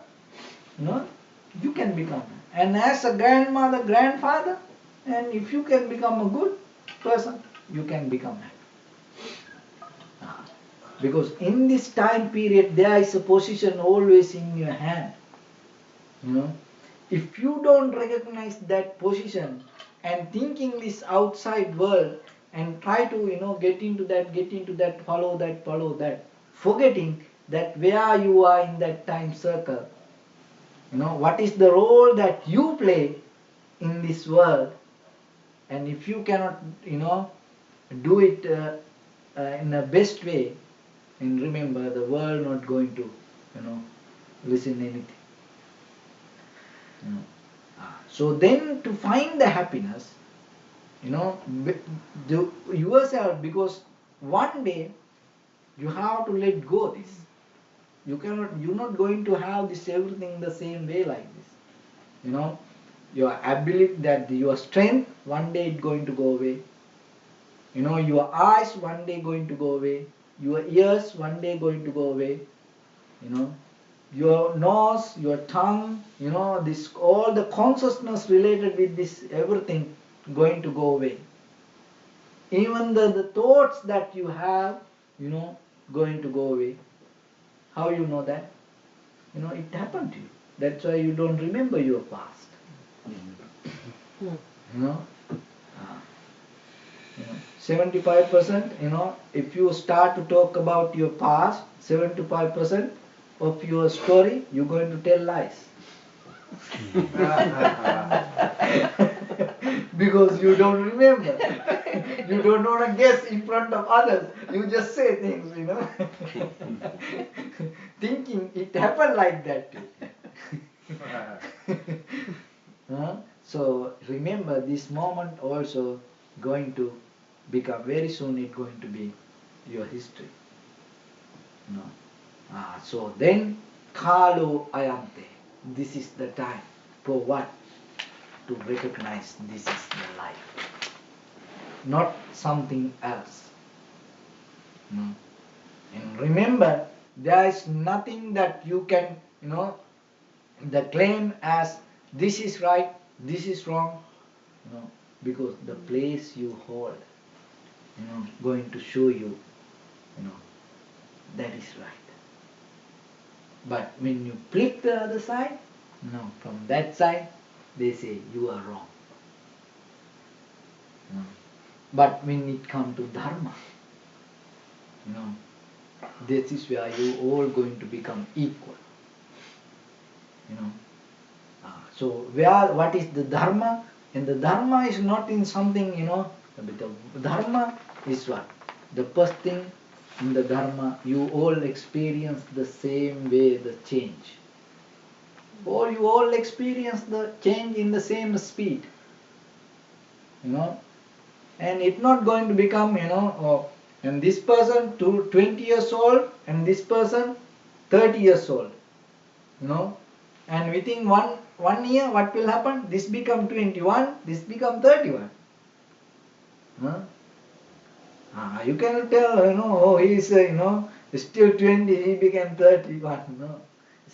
you can become happy. And as a grandmother, grandfather, and if you can become a good person, you can become happy. Because in this time period, there is a position always in your hand. If you don't recognize that position and thinking this outside world and try to get into that, follow that, forgetting that where you are in that time circle, what is the role that you play in this world, and if you cannot do it in the best way, and remember, the world not going to listen anything. So then, to find the happiness, do yourself, because one day you have to let go this. You're not going to have this everything the same way like this. Your ability, that your strength, one day it's going to go away. Your eyes one day going to go away. Your ears one day going to go away. Your nose, your tongue, this, all the consciousness related with this, everything going to go away. Even the thoughts that you have, going to go away. How you know that? It happened to you. That's why you don't remember your past. 75%, if you start to talk about your past, 75% of your story, you're going to tell lies. Because you don't remember. You don't want to guess in front of others. You just say things, thinking it happened like that. So remember, this moment also going to become, very soon it's going to be your history. So then, Kalo Ayante. This is the time. For what? To recognize this is the life. Not something else. And remember, there is nothing that you can, the claim as this is right, this is wrong, because the place you hold, going to show you, that is right. But when you flip the other side, from that side, they say you are wrong. But when it comes to Dharma, this is where you all going to become equal. So what is the Dharma? And the Dharma is not in something, the Dharma is what? The first thing in the Dharma, you all experience the same way the change. Or you all experience the change in the same speed. And it's not going to become, and this person 20 years old and this person 30 years old. And within one year, what will happen? This become 21, this become 31. You cannot tell, he is, still 20, he became 31. No.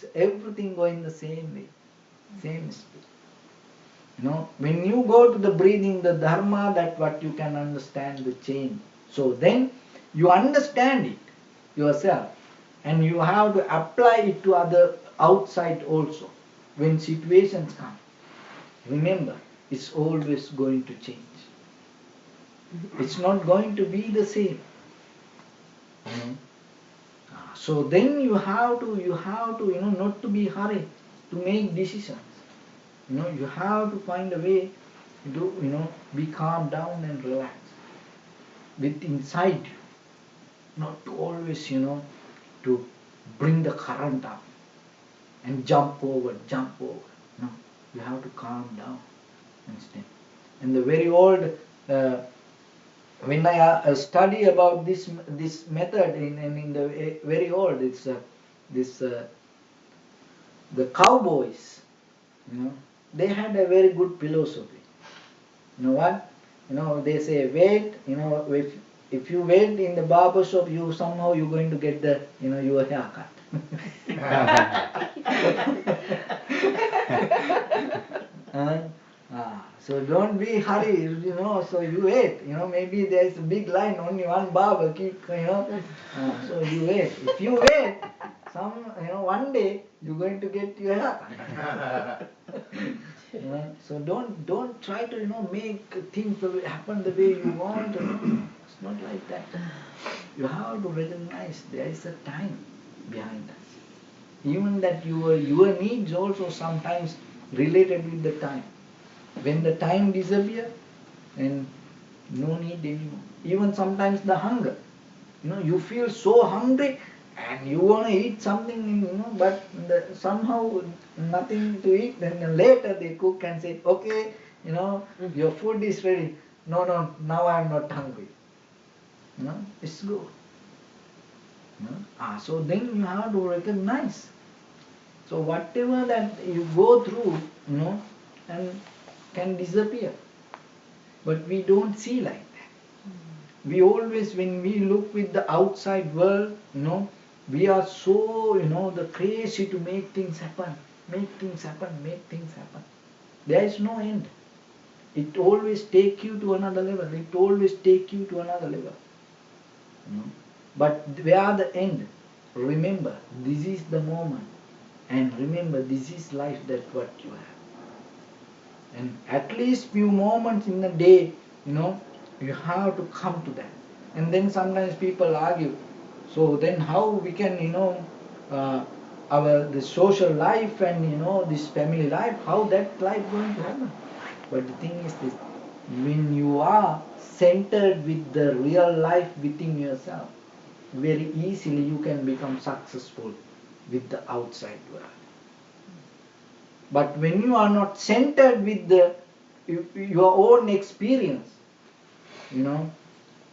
So everything going the same way, same speed. When you go to the breathing, the Dharma, that what you can understand the change. So then you understand it yourself, and you have to apply it to other outside also. When situations come, remember, it's always going to change. It's not going to be the same. So then you have to, not to be hurried to make decisions. You have to find a way to, be calm down and relax. with inside you. Not to always, to bring the current up and jump over. No, you have to calm down instead. And the very old, when I study about this method in the very old, it's the cowboys, they had a very good philosophy. You know what? They say wait. If you wait in the barber shop, you're going to get your haircut. So don't be hurried, so you wait, maybe there's a big line, only one barber keep, so you wait. If you wait, one day you're going to get your haircut. So don't try to, make things happen the way you want, it's not like that. You have to recognize there is a time behind us. Even that your needs also sometimes related with the time. When the time disappears, and no need anymore. Even sometimes the hunger. You feel so hungry and you want to eat something, but somehow nothing to eat. Then later they cook and say, okay, your food is ready. No, now I am not hungry. It's good. So then you have to recognize. So whatever that you go through, and can disappear. But we don't see like that. We always, when we look with the outside world, we are so, the crazy to make things happen. There is no end. It always take you to another level. But where the end? Remember, this is the moment. And remember, this is life, that's what you have. And at least few moments in the day, you have to come to that. And then sometimes people argue. So then how we can, the social life and, this family life, how that life going to happen? But the thing is this, when you are centered with the real life within yourself, very easily you can become successful with the outside world. But when you are not centered with your own experience, even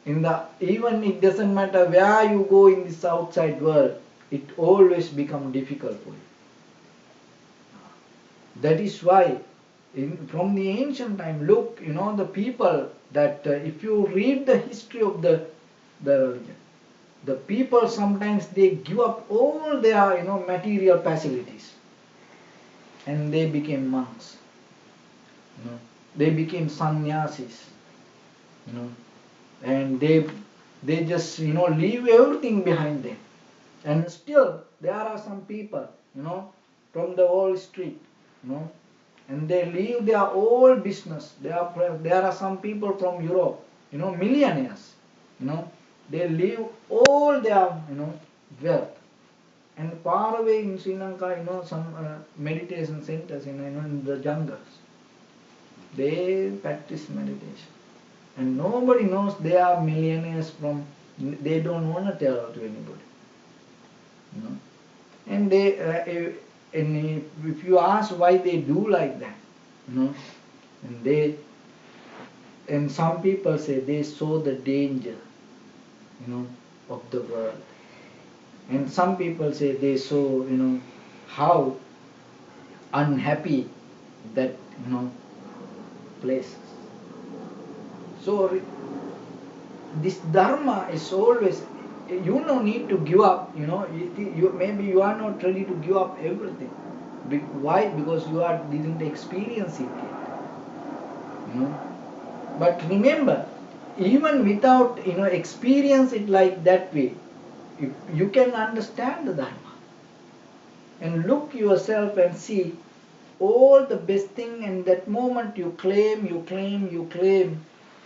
it doesn't matter where you go in this outside world, it always becomes difficult for you. That is why, from the ancient time, look, the people that if you read the history of the religion, the people sometimes they give up all their material facilities. And they became monks. They became sannyasis. And they just leave everything behind them. And still there are some people, from the whole street, and they leave their whole business. There are some people from Europe, millionaires, they leave all their wealth. And far away in Sri Lanka, some meditation centers in the jungles. They practice meditation. And nobody knows they are millionaires they don't want to tell to anybody. And if you ask why they do like that, and some people say they saw the danger, of the world. And some people say they saw, how unhappy that, place. So this dharma is always, you don't need to give up, maybe you are not ready to give up everything. Why? Because you didn't experience it yet. But remember, even without, experience it like that way, you can understand the dharma and look yourself and see all the best thing, and that moment you claim,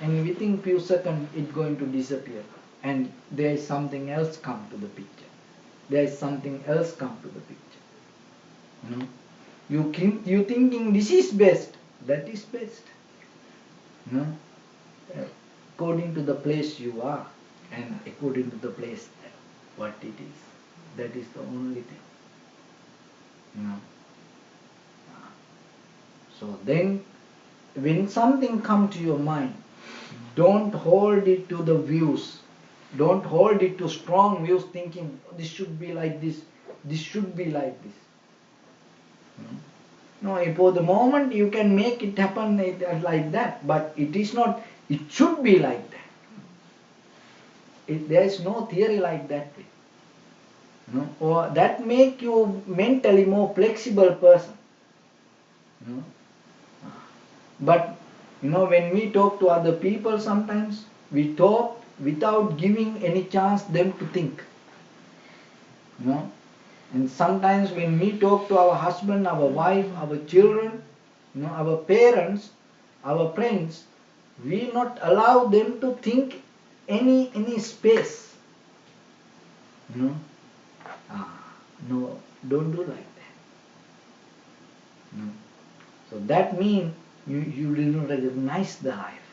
and within few seconds it's going to disappear, and there is something else come to the picture. You thinking this is best, that is best. according to the place you are and according to the place what it is. That is the only thing. You know. So then when something comes to your mind, don't hold it to the views. Don't hold it to strong views thinking this should be like this should be like this. No, for the moment you can make it happen like that, but it is not, it should be like that. There is no theory like that. Or that make you mentally more flexible person. But when we talk to other people, sometimes we talk without giving any chance them to think. And sometimes when we talk to our husband, our wife, our children, our parents, our friends, we not allow them to think any space. No, don't do like that. So that means you didn't recognize the life.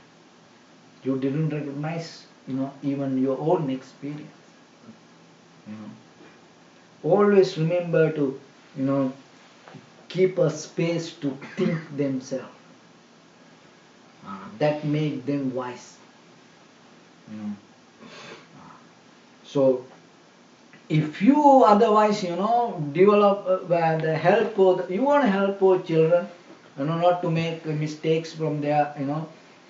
You didn't recognize, even your own experience. Always remember to, keep a space to think themselves. That make them wise. So if you otherwise, develop the help for you want to help for children, not to make mistakes from their,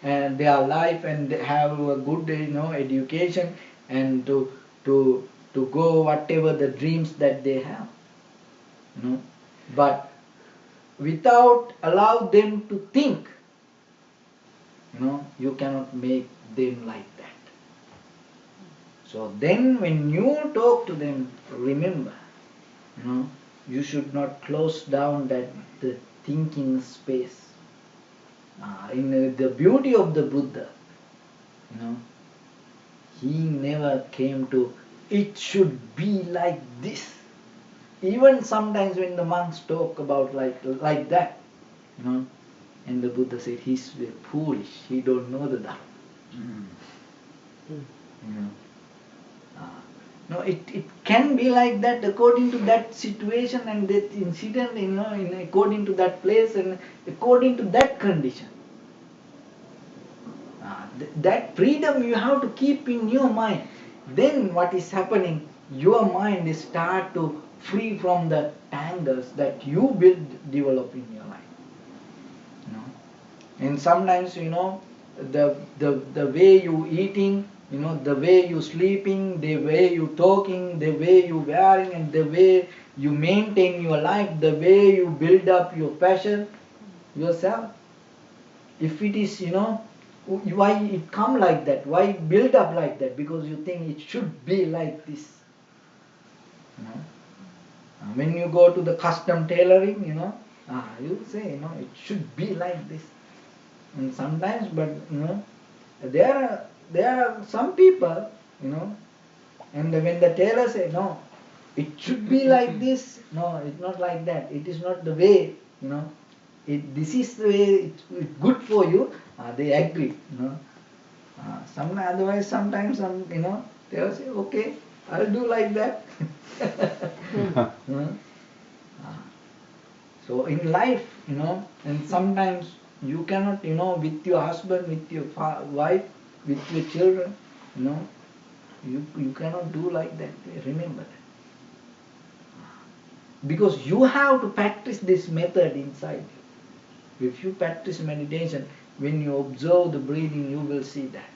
and their life, and have a good, education, and to go whatever the dreams that they have, but without allow them to think, you cannot make them like that. So then when you talk to them, remember, you should not close down the thinking space. In the beauty of the Buddha, he never came to, it should be like this. Even sometimes when the monks talk about like that, and the Buddha said, he's foolish, he don't know the Dharma. No, it can be like that according to that situation and that incident, according to that place and according to that condition. That freedom you have to keep in your mind. Then what is happening? Your mind is start to free from the tangles that you develop in your life. And sometimes, the way you eating, the way you sleeping, the way you talking, the way you wearing, and the way you maintain your life, the way you build up your passion yourself. If it is, why it come like that? Why build up like that? Because you think it should be like this. When you go to the custom tailoring, you say, it should be like this. And sometimes, but there are some people, and when the tailor say, no, it should be like this. No, it's not like that. It is not the way, this is the way it's good for you. They agree, otherwise sometimes they will say, okay, I'll do like that. So in life, and sometimes you cannot, with your husband, with your wife, with your children, you cannot do like that. Remember that. Because you have to practice this method inside you. If you practice meditation, when you observe the breathing, you will see that.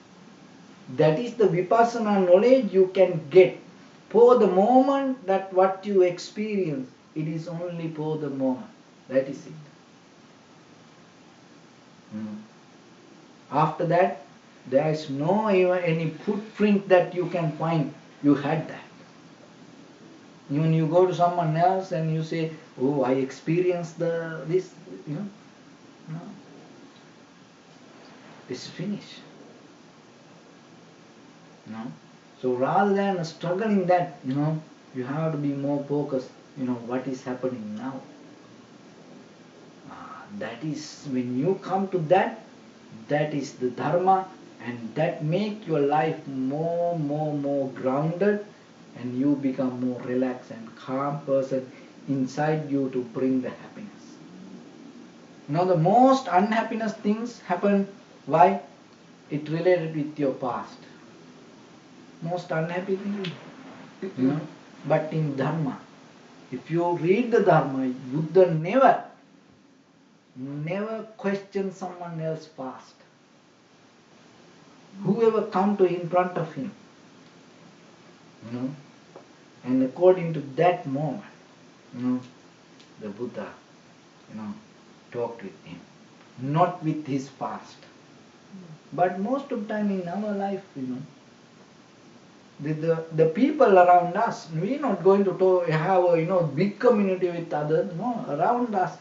That is the vipassana knowledge you can get. For the moment that what you experience, it is only for the moment. That is it. After that, there is no even any footprint that you can find. You had that. When you go to someone else and you say, oh, I experienced this, no. It's finished. So rather than struggling that, you have to be more focused, what is happening now. That is, when you come to that, that is the Dharma, And that make your life more grounded, and you become more relaxed and calm person inside you to bring the happiness. The most unhappiness things happen. Why? It related with your past. Most unhappy thing, But in Dharma, if you read the Dharma, Buddha never questioned someone else's past. Whoever come to in front of him, and according to that moment, the Buddha, talked with him, not with his past. But most of the time in our life, the people around us, we're not going to have a big community with others. No, around us,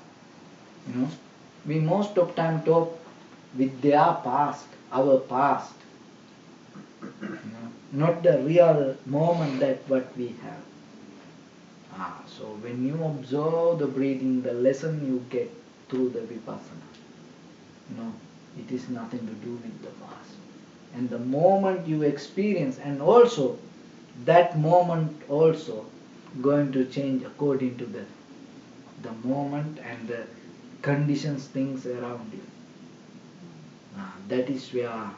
we most of time talk with their past, our past, not the real moment that what we have. So when you observe the breathing, the lesson you get through the vipassana, it is nothing to do with the past. And the moment you experience, and also that moment also going to change according to the moment and the conditions, things around you. That is where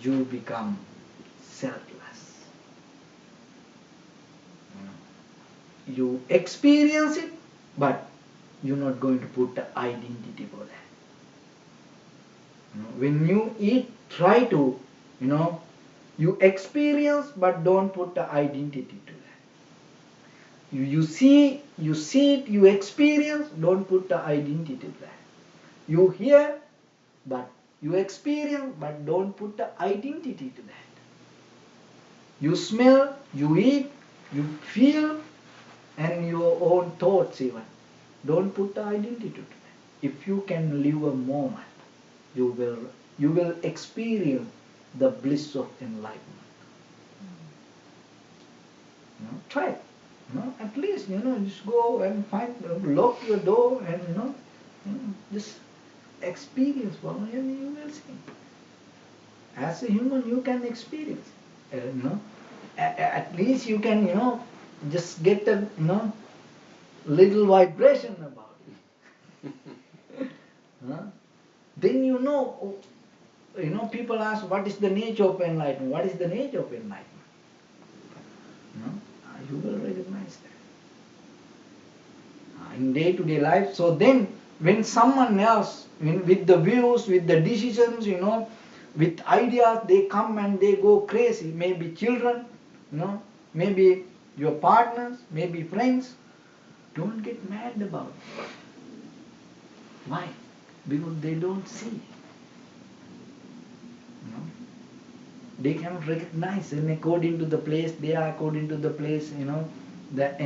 you become selfless. You experience it, but you're not going to put the identity for that. When you eat, try to, you experience, but don't put the identity to that. You see it, you experience, don't put the identity to that. You hear, but you experience, but don't put the identity to that. You smell, you eat, you feel, and your own thoughts even. Don't put the identity to that. If you can live a moment, you will experience the bliss of enlightenment. Try it. At least just go and find, lock your door, and just experience one, and you will see. As a human, you can experience. At least you can just get a little vibration about it. Then people ask, what is the nature of enlightenment? What is the nature of enlightenment? You will recognize that in day-to-day life. So then, when someone else, with the views, with the decisions, with ideas, they come and they go crazy. Maybe children, maybe your partners, maybe friends. Don't get mad about it. Why? Because they don't see. They can recognize, and according to the place, they are according to the place, the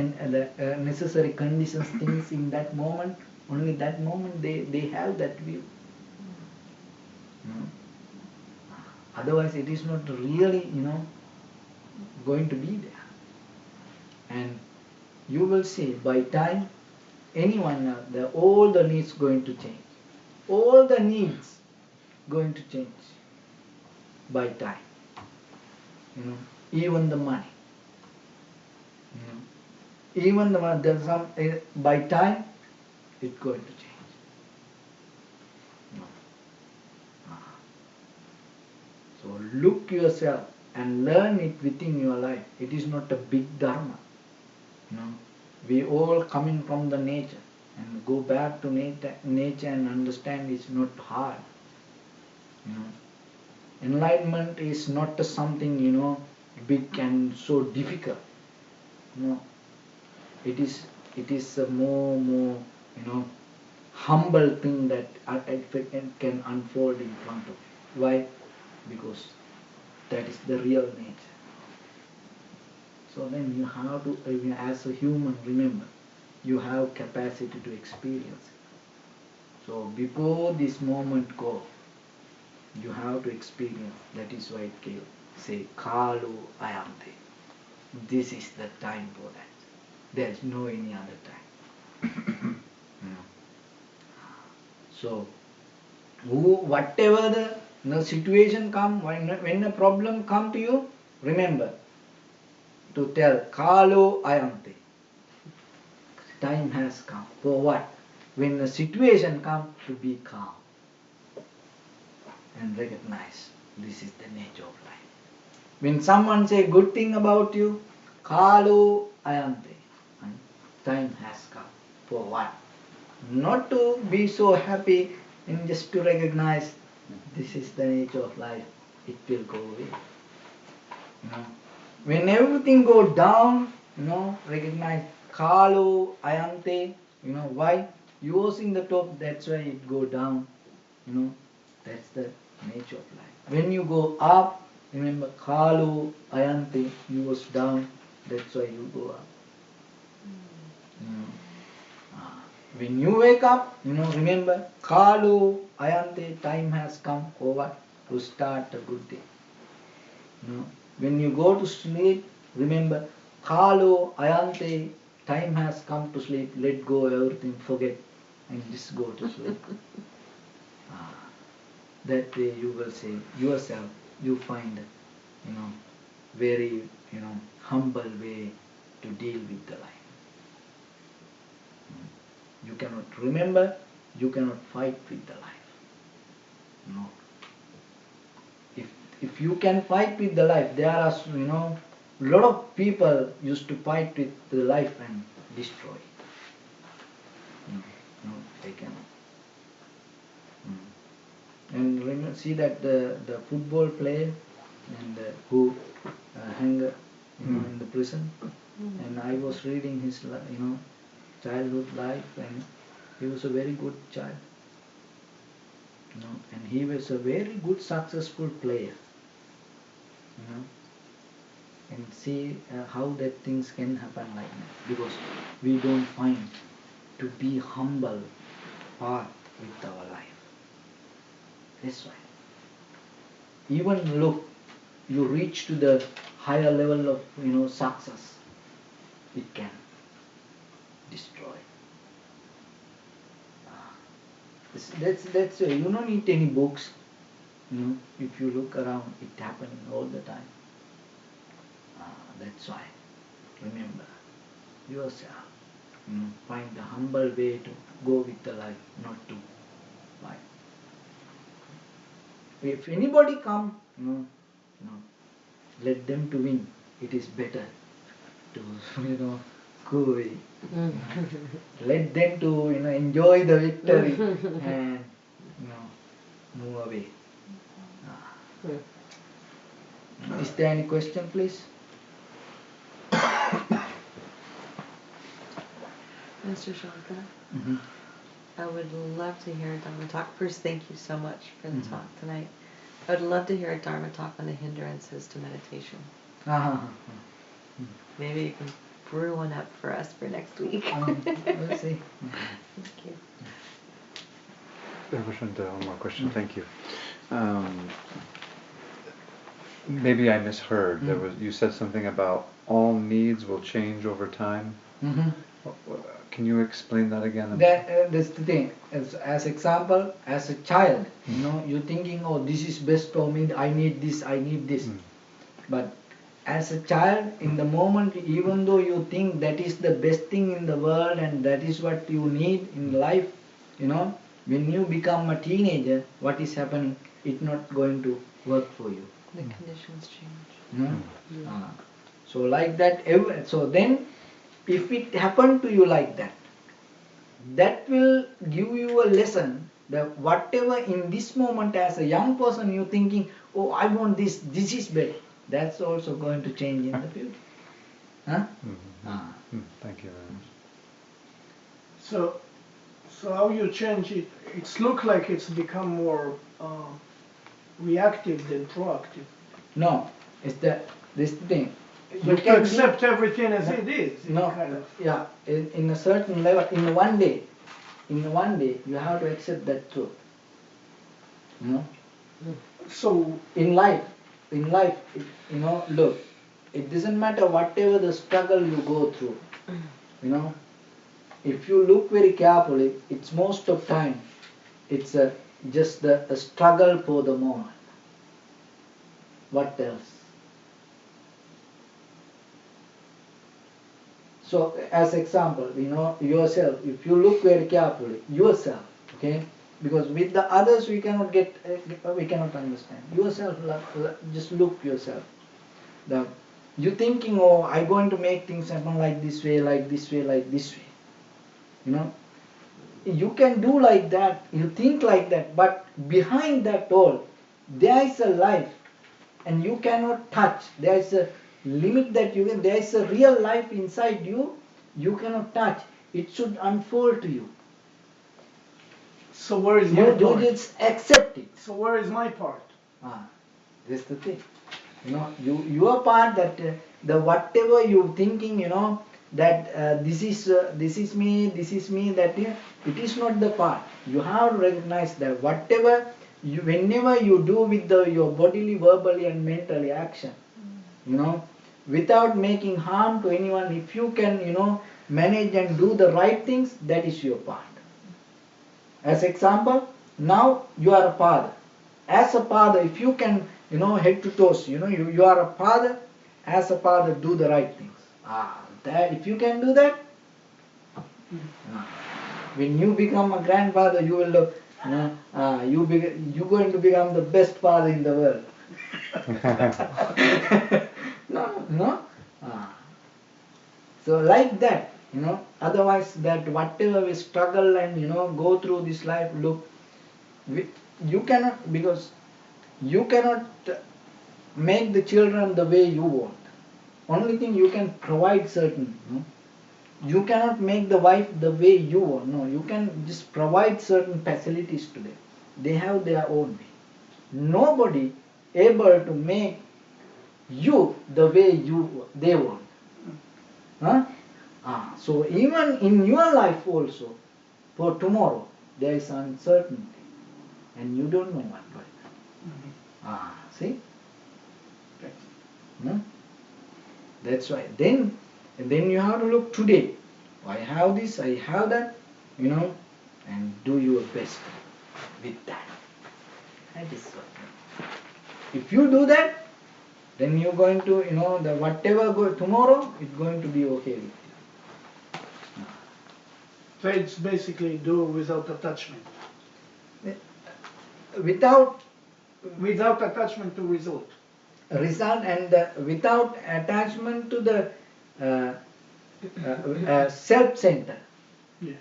necessary conditions, things in that moment. Only that moment they have that view. Otherwise, it is not really, going to be there. And you will see, by time, anyone, all the needs going to change. All the needs going to change by time. Even the money. Even the money, there's some, by time, it's going to change. So look yourself and learn it within your life. It is not a big dharma. We all coming from the nature, and go back to nature and understand it's not hard. Enlightenment is not something big and so difficult. It is a more humble thing that can unfold in front of you. Why? Because that is the real nature. So then you have to, as a human, remember, you have capacity to experience it. So before this moment go, you have to experience. That is why it came, say, Kalu Ayante. This is the time for that. There is no any other time. So, whatever the the situation come, when a problem come to you, remember to tell Kalo Ayante. Time has come. For what? When the situation comes, to be calm and recognize this is the nature of life. When someone say good thing about you, Kalo Ayante. Time has come. For what? Not to be so happy and just to recognize this is the nature of life. It will go away. When everything go down, recognize Kalo Ayante. Why? You was in the top, that's why it go down. That's the nature of life. When you go up, remember Kalo Ayante, you was down, that's why you go up. When you wake up, remember Kalo Ayante, time has come for what? To start a good day. When you go to sleep, remember Kalo Ayante, time has come to sleep, let go everything, forget, and just go to sleep. That way you will say yourself, you find very humble way to deal with the life. You cannot remember, you cannot fight with the life. No. If you can fight with the life, there are lot of people used to fight with the life and destroy it. No, they cannot. And remember, see that the football player and who hang in the prison, and I was reading his childhood life, and he was a very good child, and he was a very good successful player, and see how that things can happen like that, because we don't find to be humble part with our life. That's why. Even look, you reach to the higher level of success, it can destroy. That's why you don't need any books. If you look around, it happening all the time. That's why. Remember yourself. Find the humble way to go with the life, not to fight. If anybody come, let them to win. It is better to go away. Let them to enjoy the victory and move away. Is there any question, please? Mr. Shankar, I would love to hear a Dharma talk. First, thank you so much for the talk tonight. I would love to hear a Dharma talk on the hindrances to meditation. Maybe you can brew one up for us for next week. We'll see. Thank you. One more question. Thank you. Maybe I misheard. You said something about all needs will change over time. Can you explain that again? That's the thing. As example, as a child, you're thinking, oh, this is best for me. I need this. I need this. But as a child, in the moment, even though you think that is the best thing in the world and that is what you need in life, when you become a teenager, what is happening? It's not going to work for you. The conditions change. So like that. So then, if it happened to you like that, that will give you a lesson that whatever in this moment as a young person you're thinking, oh, I want this is better, that's also going to change in the future. Thank you very much. So how you change it? It's look like it's become more reactive than proactive. No, it's this thing. You can accept everything as it is. No, Kind of. yeah, in a certain level, in one day, you have to accept that truth. So in life, look, it doesn't matter whatever the struggle you go through, if you look very carefully, it's most of time, it's just the struggle for the moment. What else? So as example, yourself, if you look very carefully, yourself, okay, because with the others we cannot we cannot understand. Yourself, just look yourself. You thinking, oh, I'm going to make things happen like this way, like this way, like this way. You can do like that, you think like that, but behind that all, there is a life, and you cannot touch. There is a limit that you can. There is a real life inside you. You cannot touch. It should unfold to you. So where is my You part? just accept it. So where is my part? That's the thing. Your part, that the whatever you thinking, that this is me, that it is not the part. You have to recognize that whatever whenever you do with your bodily, verbally, and mentally action, without making harm to anyone, if you can, manage and do the right things, that is your part. As example, now you are a father. As a father, if you can, head to toes, you are a father. As a father, do the right things. That if you can do that, when you become a grandfather, you will, you're going to become the best father in the world. No. So like that, Otherwise, that whatever we struggle and go through this life, look, you cannot, because you cannot make the children the way you want. Only thing you can provide certain. You cannot make the wife the way you want. No, you can just provide certain facilities to them. They have their own way. Nobody able to make you the way they want. So even in your life also, for tomorrow, there is uncertainty, and you don't know what will happen. See? That's why. Then you have to look today. I have this, I have that, and do your best with that. That is what. If you do that, then you're going to, the whatever go tomorrow, it's going to be okay with you. So it's basically do without attachment. Without attachment to result. Result, and without attachment to the self-center. Yeah.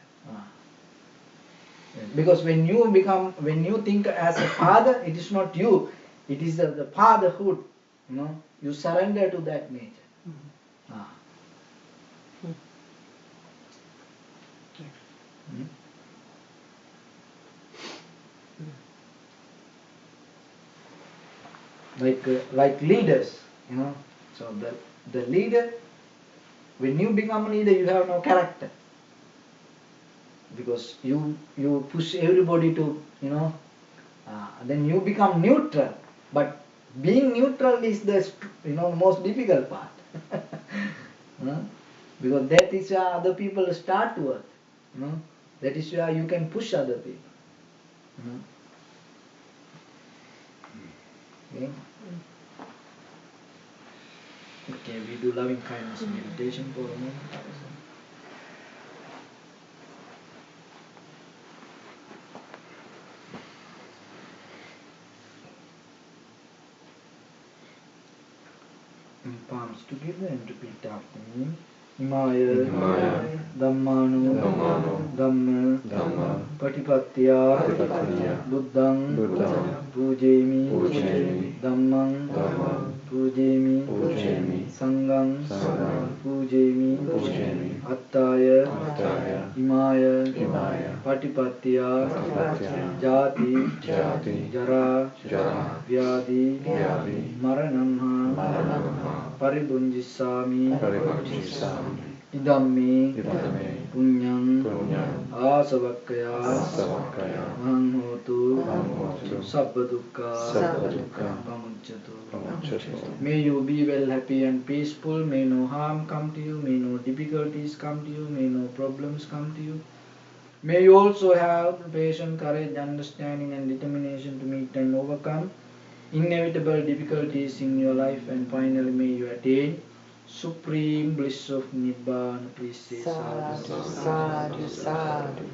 Because when you think as a father, it is not you, it is the fatherhood. You surrender to that nature. Like leaders, So the leader, when you become a leader, you have no character, because you push everybody to, then you become neutral. But being neutral is the most difficult part. Because that is where other people start to work. That is where you can push other people. Okay, we do loving kindness meditation for a moment. Palms together and repeat after me. Imaya Dhammano Dhamma Patipatya Buddhang Pujemi Dhammang Pujemi Sanghang Pujemi Attaya Imaya Patipatya Jati Jara Vyadi Maranamha Paribunjisami Idammi Punyang Asavakkaya Mahanhotu Sabbadukka Pamucchatu. May you be well, happy and peaceful. May no harm come to you. May no difficulties come to you. May no problems come to you. May you also have the patience, courage, understanding and determination to meet and overcome inevitable difficulties in your life, and finally may you attain supreme bliss of Nibbana. Please say sadhu, Sadhu, sadhu, sadhu.